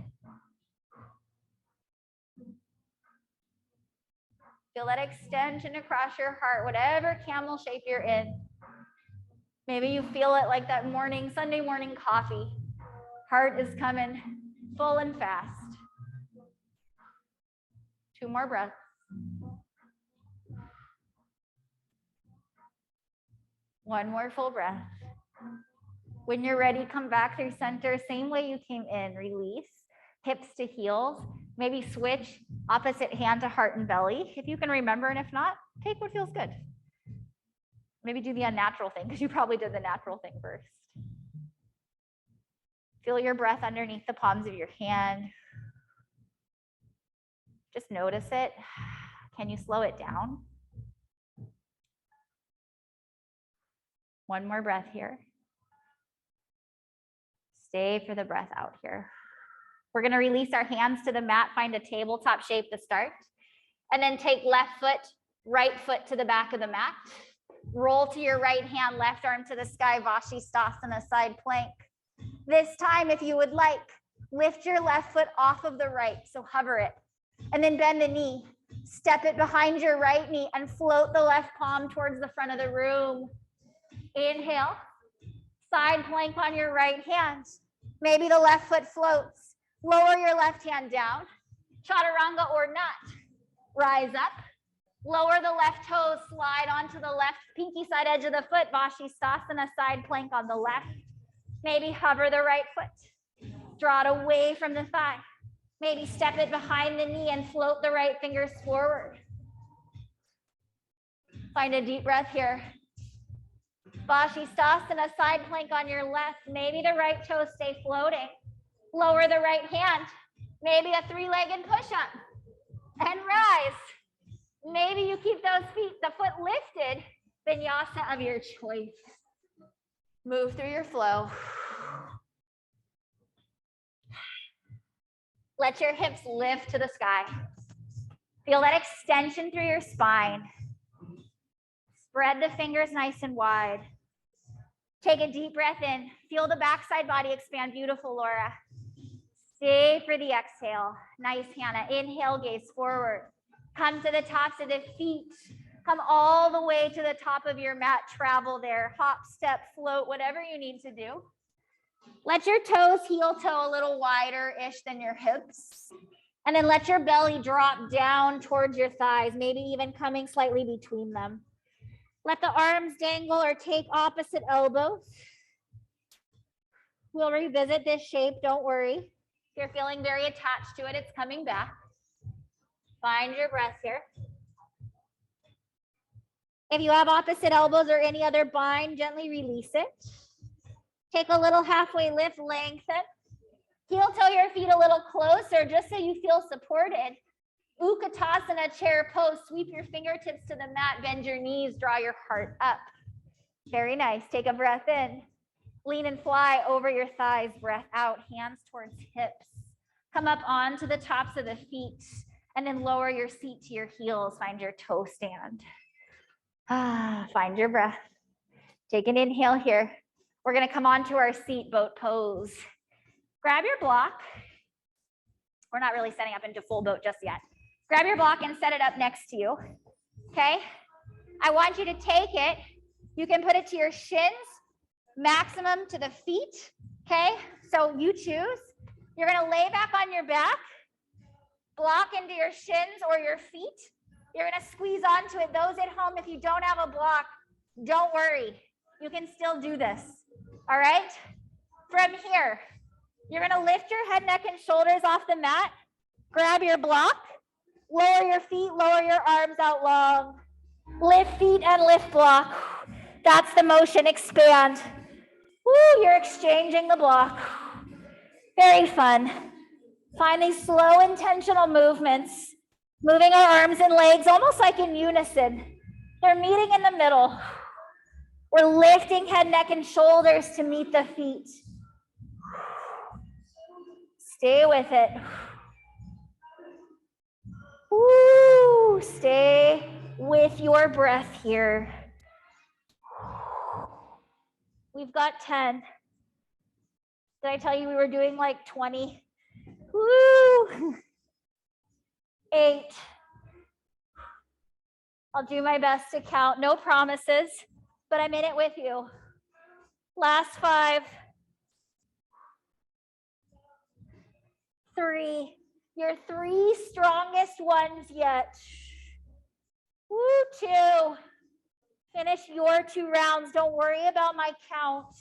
A: Feel that extension across your heart, whatever camel shape you're in. Maybe you feel it like that morning, Sunday morning coffee. Heart is coming full and fast. 2 more breaths. One more full breath. When you're ready, come back through center, same way you came in. Release, hips to heels. Maybe switch opposite hand to heart and belly, if you can remember, and if not, take what feels good. Maybe do the unnatural thing, because you probably did the natural thing first. Feel your breath underneath the palms of your hand. Just notice it. Can you slow it down? One more breath here. Stay for the breath out here. We're going to release our hands to the mat, find a tabletop shape to start, and then take left foot, right foot to the back of the mat. Roll to your right hand, left arm to the sky, Vashisthasana, side plank. This time, if you would like, lift your left foot off of the right, so hover it, and then bend the knee. Step it behind your right knee and float the left palm towards the front of the room. Inhale, side plank on your right hand. Maybe the left foot floats. Lower your left hand down, chaturanga or not. Rise up, lower the left toes, slide onto the left pinky side edge of the foot, Vashisthasana, side plank on the left. Maybe hover the right foot, draw it away from the thigh. Maybe step it behind the knee and float the right fingers forward. Find a deep breath here. Vashisthasana, side plank on your left. Maybe the right toes stay floating. Lower the right hand. Maybe a 3-legged push-up. And rise. Maybe you keep those feet, the foot lifted. Vinyasa of your choice. Move through your flow. Let your hips lift to the sky. Feel that extension through your spine. Spread the fingers nice and wide. Take a deep breath in. Feel the backside body expand. Beautiful, Laura. Stay for the exhale. Nice, Hannah. Inhale, gaze forward. Come to the tops of the feet. Come all the way to the top of your mat. Travel there. Hop, step, float, whatever you need to do. Let your toes heel toe a little wider-ish than your hips. And then let your belly drop down towards your thighs, maybe even coming slightly between them. Let the arms dangle or take opposite elbows. We'll revisit this shape, don't worry. If you're feeling very attached to it, it's coming back. Find your breath here. If you have opposite elbows or any other bind, gently release it. Take a little halfway lift, lengthen. Heel toe your feet a little closer just so you feel supported. Utkatasana, chair pose. Sweep your fingertips to the mat, bend your knees, draw your heart up. Very nice. Take a breath in. Lean and fly over your thighs, breath out, hands towards hips. Come up onto the tops of the feet and then lower your seat to your heels. Find your toe stand. Find your breath. Take an inhale here. We're going to come onto our seat, boat pose. Grab your block. We're not really setting up into full boat just yet. Grab your block and set it up next to you. Okay? I want you to take it. You can put it to your shins, maximum to the feet. Okay? So you choose. You're going to lay back on your back, block into your shins or your feet. You're going to squeeze onto it. Those at home, if you don't have a block, don't worry. You can still do this. All right? From here, you're going to lift your head, neck, and shoulders off the mat. Grab your block. Lower your feet, lower your arms out long. Lift feet and lift block. That's the motion. Expand. Woo, you're exchanging the block. Very fun. Find these slow, intentional movements. Moving our arms and legs almost like in unison. They're meeting in the middle. We're lifting head, neck, and shoulders to meet the feet. Stay with it. Woo, stay with your breath here. We've got 10. Did I tell you we were doing like 20? Woo! 8. I'll do my best to count. No promises, but I'm in it with you. Last 5.
B: 3. Your 3 strongest ones yet. Woo, 2. Finish your 2 rounds. Don't worry about my count.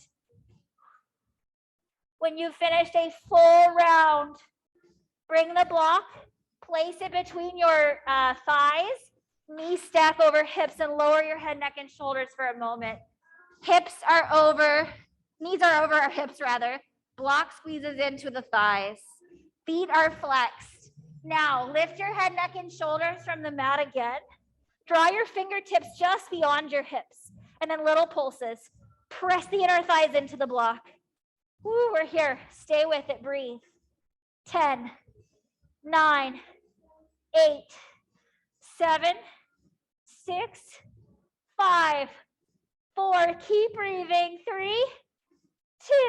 B: When you've finished a full round, bring the block, place it between your thighs, knees stack over hips, and lower your head, neck, and shoulders for a moment. Hips are over, knees are over our hips rather. Block squeezes into the thighs. Feet are flexed. Now lift your head, neck, and shoulders from the mat again. Draw your fingertips just beyond your hips, and then little pulses. Press the inner thighs into the block. Woo, we're here. Stay with it. Breathe. 10, 9, 8, 7, 6, 5, 4. Keep breathing. 3,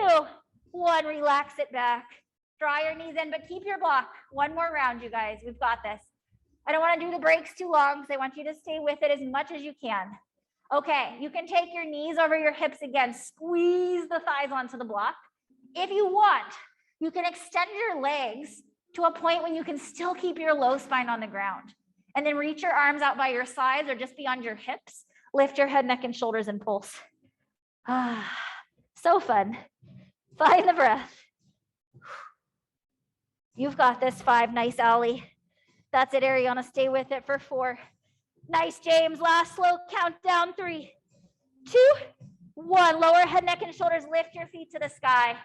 B: 2, 1. Relax it back. Draw your knees in, but keep your block. One more round, you guys. We've got this. I don't want to do the breaks too long because I want you to stay with it as much as you can. Okay, you can take your knees over your hips again. Squeeze the thighs onto the block. If you want, you can extend your legs to a point when you can still keep your low spine on the ground. And then reach your arms out by your sides or just beyond your hips. Lift your head, neck, and shoulders and pulse. Ah, so fun. Find the breath. You've got this. 5. Nice, Allie. That's it, Ariana. Stay with it for 4. Nice, James. Last slow countdown. 3, 2, 1. Lower head, neck, and shoulders. Lift your feet to the sky.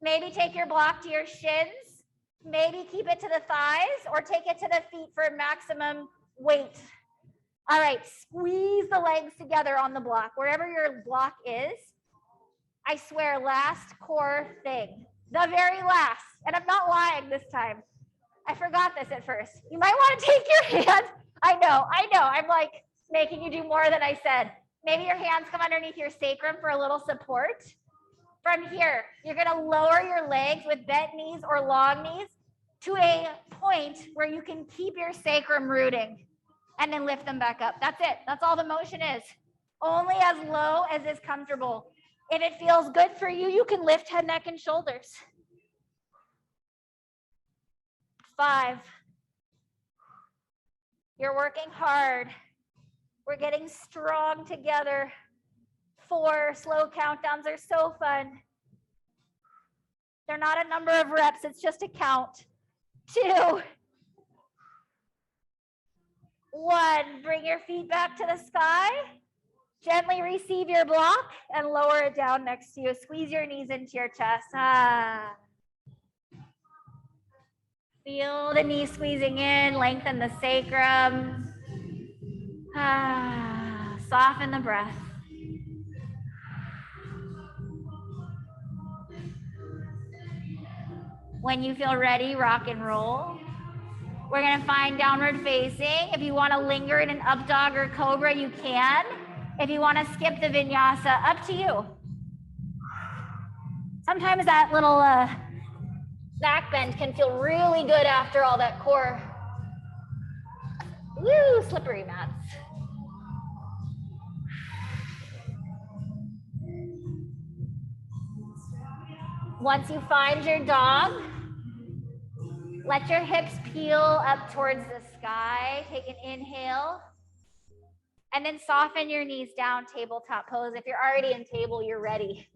B: Maybe take your block to your shins. Maybe keep it to the thighs or take it to the feet for maximum weight. All right, squeeze the legs together on the block. Wherever your block is, I swear, last core thing. The very last. And I'm not lying this time. I forgot this at first. You might want to take your hands. I know. I'm like making you do more than I said. Maybe your hands come underneath your sacrum for a little support. From here, you're going to lower your legs with bent knees or long knees to a point where you can keep your sacrum rooting and then lift them back up. That's it. That's all the motion is. Only as low as is comfortable. If it feels good for you, you can lift head, neck, and shoulders. 5. You're working hard. We're getting strong together. 4. Slow countdowns are so fun. They're not a number of reps, it's just a count. 2, 1. Bring your feet back to the sky. Gently receive your block and lower it down next to you. Squeeze your knees into your chest. Feel the knees squeezing in, lengthen the sacrum. Soften the breath. When you feel ready, rock and roll. We're gonna find downward facing. If you wanna linger in an up dog or cobra, you can. If you wanna skip the vinyasa, up to you. Sometimes that little back bend can feel really good after all that core. Woo, slippery mats. Once you find your dog, let your hips peel up towards the sky. Take an inhale. And then soften your knees down, tabletop pose. If you're already in table, you're ready.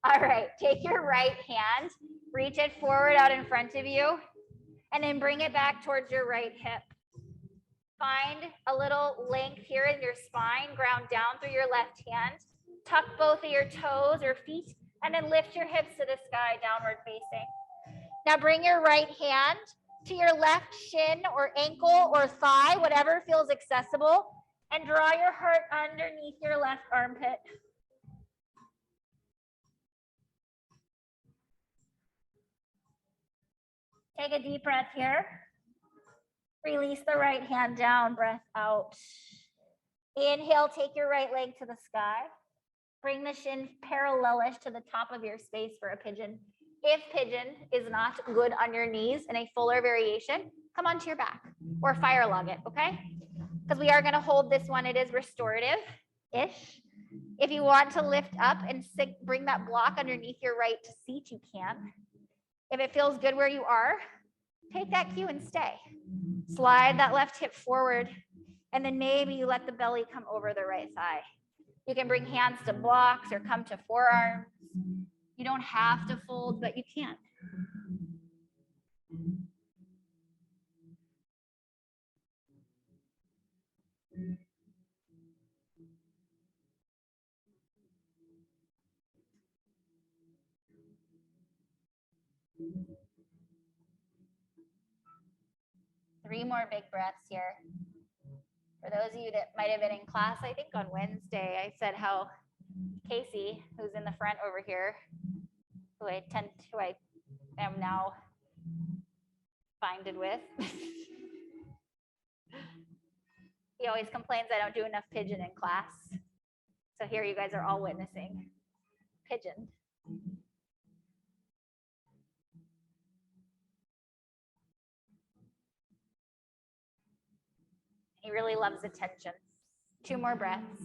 B: All right, take your right hand, reach it forward out in front of you, and then bring it back towards your right hip. Find a little length here in your spine, ground down through your left hand. Tuck both of your toes or feet, and then lift your hips to the sky, downward facing. Now bring your right hand to your left shin or ankle or thigh, whatever feels accessible, and draw your heart underneath your left armpit. Take a deep breath here. Release the right hand down, breath out. Inhale, take your right leg to the sky. Bring the shin parallelish to the top of your space for a pigeon. If pigeon is not good on your knees in a fuller variation, come onto your back or fire log it, okay? Because we are gonna hold this one, it is restorative-ish. If you want to lift up and bring that block underneath your right seat, you can. If it feels good where you are, take that cue and stay. Slide that left hip forward, and then maybe you let the belly come over the right thigh. You can bring hands to blocks or come to forearms. You don't have to fold, but you can. Three more big breaths here. For those of you that might have been in class, I think on Wednesday, I said how Casey, who's in the front over here, who I am now binded with, he always complains I don't do enough pigeon in class. So here you guys are all witnessing pigeon. He really loves attention. 2 more breaths.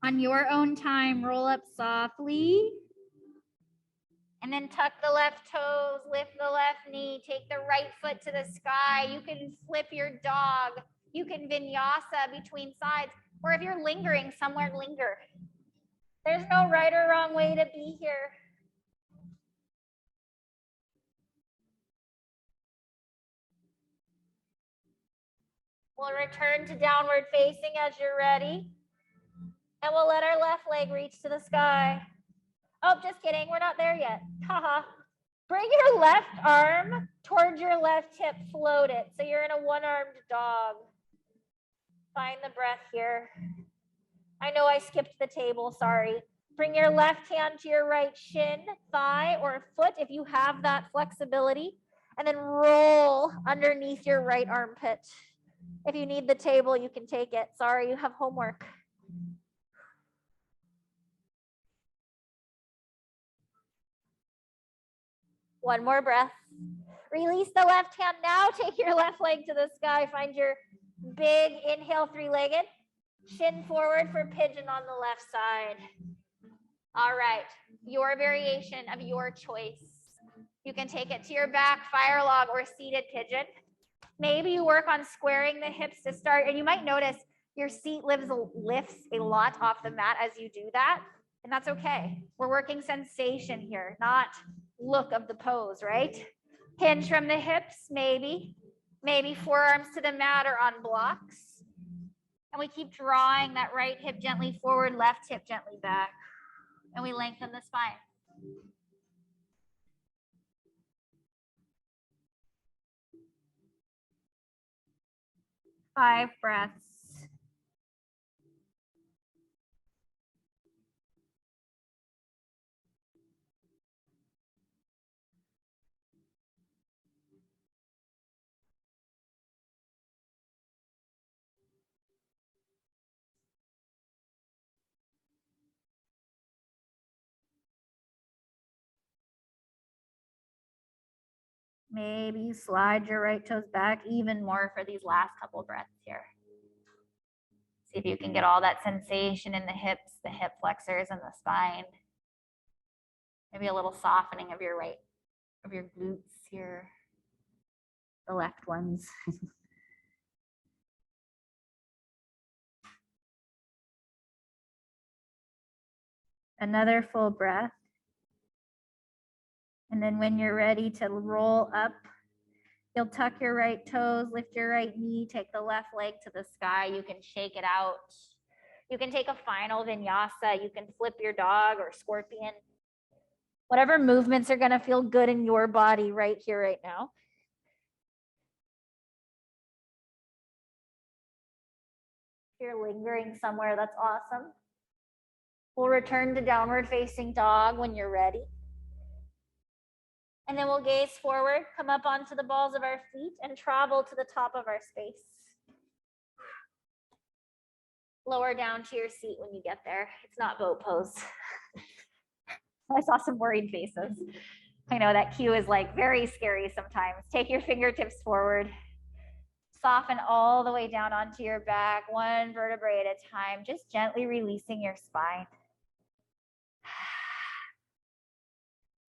B: On your own time, roll up softly. And then tuck the left toes, lift the left knee, take the right foot to the sky. You can flip your dog. You can vinyasa between sides. Or if you're lingering somewhere, linger. There's no right or wrong way to be here. We'll return to downward facing as you're ready. And we'll let our left leg reach to the sky. Oh, just kidding. We're not there yet. Haha. Bring your left arm towards your left hip. Float it. So you're in a one-armed dog. Find the breath here. I know I skipped the table. Sorry. Bring your left hand to your right shin, thigh, or foot if you have that flexibility. And then roll underneath your right armpit. If you need the table, you can take it. Sorry, you have homework. One more breath. Release the left hand now. Take your left leg to the sky. Find your big inhale, 3-legged. Shin forward for pigeon on the left side. All right, your variation of your choice. You can take it to your back, fire log, or seated pigeon. Maybe you work on squaring the hips to start, and you might notice your seat lifts a lot off the mat as you do that, and that's okay. We're working sensation here, not look of the pose, right? Hinge from the hips, maybe forearms to the mat or on blocks. And we keep drawing that right hip gently forward, left hip gently back. And we lengthen the spine. Five breaths. Maybe slide your right toes back even more for these last couple breaths here. See if you can get all that sensation in the hips, the hip flexors, and the spine. Maybe a little softening of your glutes here, the left ones. Another full breath. And then when you're ready to roll up, you'll tuck your right toes, lift your right knee, take the left leg to the sky. You can shake it out. You can take a final vinyasa. You can flip your dog or scorpion. Whatever movements are going to feel good in your body right here, right now. If you're lingering somewhere, that's awesome. We'll return to downward facing dog when you're ready. And then we'll gaze forward, come up onto the balls of our feet, and travel to the top of our space. Lower down to your seat when you get there. It's not boat pose. I saw some worried faces. I know that cue is like very scary sometimes. Take your fingertips forward. Soften all the way down onto your back, one vertebrae at a time, just gently releasing your spine.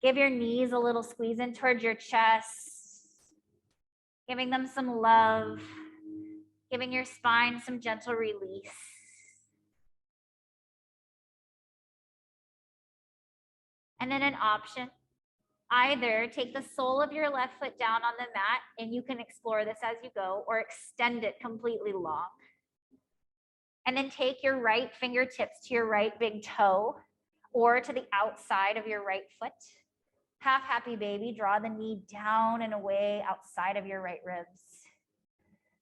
B: Give your knees a little squeeze in towards your chest, giving them some love, giving your spine some gentle release. And then an option, either take the sole of your left foot down on the mat, and you can explore this as you go, or extend it completely long. And then take your right fingertips to your right big toe or to the outside of your right foot. Half happy baby, draw the knee down and away outside of your right ribs.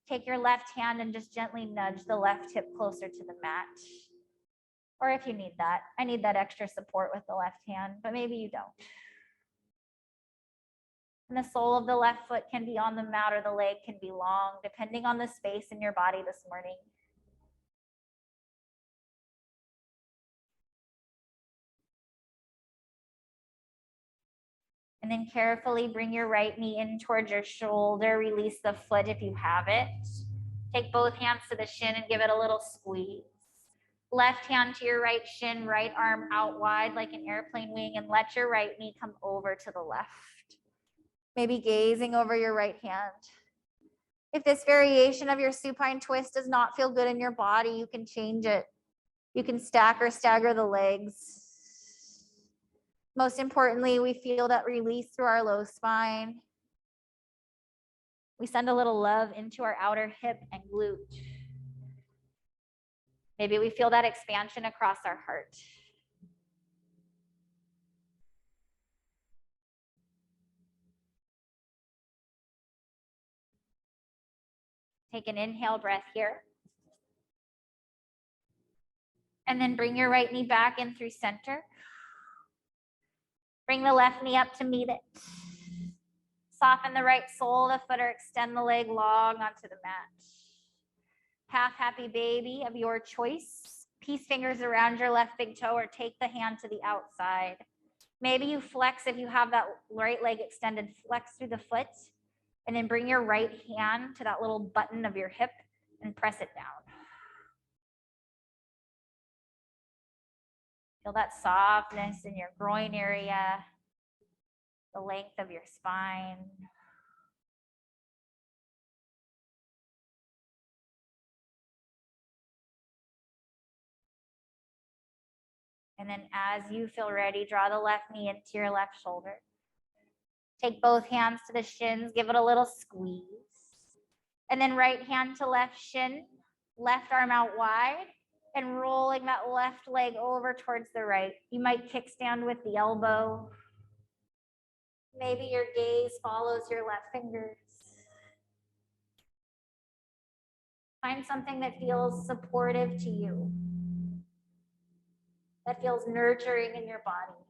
B: Take your left hand and just gently nudge the left hip closer to the mat. Or if you need that, I need that extra support with the left hand, but maybe you don't. And the sole of the left foot can be on the mat or the leg can be long, depending on the space in your body this morning. And then carefully bring your right knee in towards your shoulder. Release the foot if you have it. Take both hands to the shin and give it a little squeeze. Left hand to your right shin, right arm out wide like an airplane wing, and let your right knee come over to the left. Maybe gazing over your right hand. If this variation of your supine twist does not feel good in your body, you can change it. You can stack or stagger the legs. Most importantly, we feel that release through our low spine. We send a little love into our outer hip and glute. Maybe we feel that expansion across our heart. Take an inhale breath here. And then bring your right knee back in through center. Bring the left knee up to meet it. Soften the right sole of the foot or extend the leg long onto the mat. Half happy baby of your choice. Peace fingers around your left big toe or take the hand to the outside. Maybe you flex if you have that right leg extended, flex through the foot, and then bring your right hand to that little button of your hip and press it down. Feel that softness in your groin area, the length of your spine. And then as you feel ready, draw the left knee into your left shoulder. Take both hands to the shins, give it a little squeeze. And then right hand to left shin, left arm out wide, and rolling that left leg over towards the right. You might kickstand with the elbow. Maybe your gaze follows your left fingers. Find something that feels supportive to you, that feels nurturing in your body.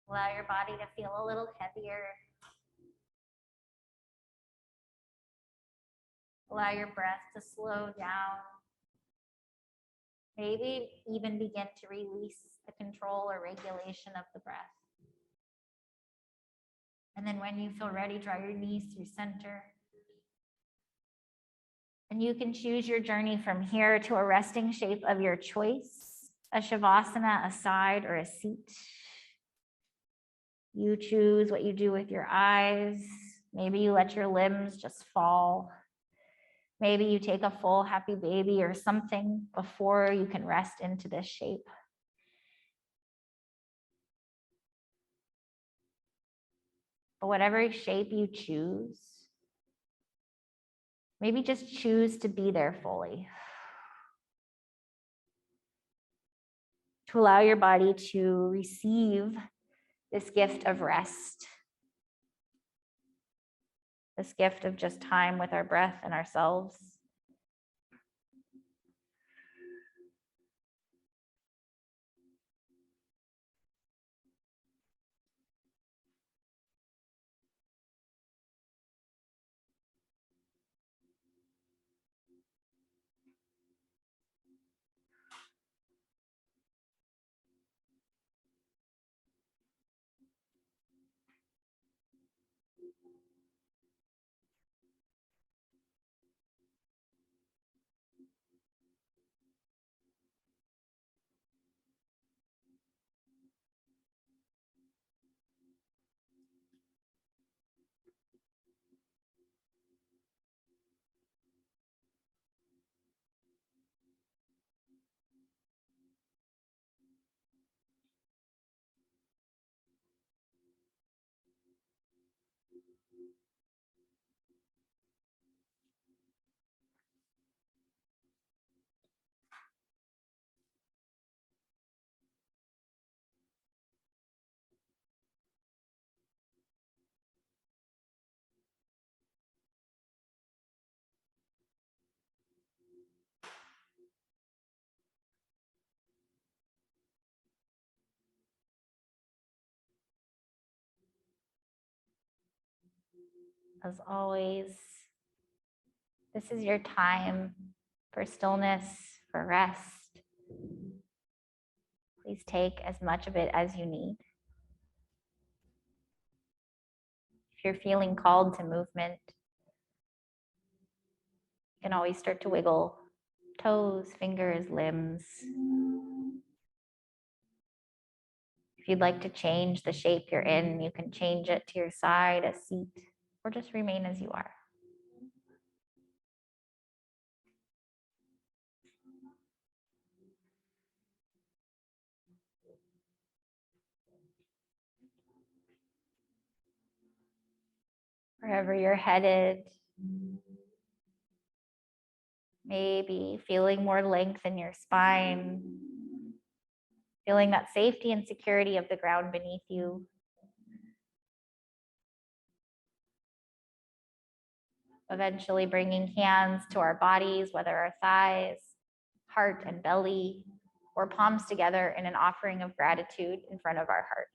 B: Allow your body to feel a little heavier. Allow your breath to slow down. Maybe even begin to release the control or regulation of the breath. And then when you feel ready, draw your knees through center. And you can choose your journey from here to a resting shape of your choice, a shavasana, a side, or a seat. You choose what you do with your eyes. Maybe you let your limbs just fall. Maybe you take a full happy baby or something before you can rest into this shape. But whatever shape you choose, maybe just choose to be there fully. To allow your body to receive this gift of rest.
A: this gift of just time with our breath and ourselves. As always, this is your time for stillness, for rest. Please take as much of it as you need. If you're feeling called to movement, you can always start to wiggle toes, fingers, limbs. If you'd like to change the shape you're in, you can change it to your side, a seat, or just remain as you are. Wherever you're headed, maybe feeling more length in your spine, feeling that safety and security of the ground beneath you. Eventually bringing hands to our bodies, whether our thighs, heart and belly, or palms together in an offering of gratitude in front of our hearts.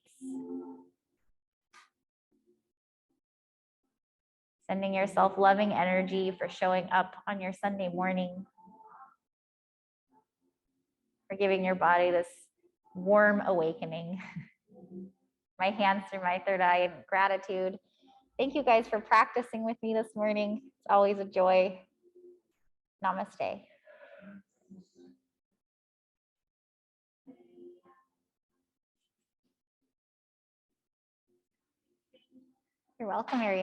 A: Sending yourself loving energy for showing up on your Sunday morning, for giving your body this warm awakening. My hands through my third eye in gratitude. Thank you guys for practicing with me this morning. It's always a joy. Namaste. You're welcome, Ariel.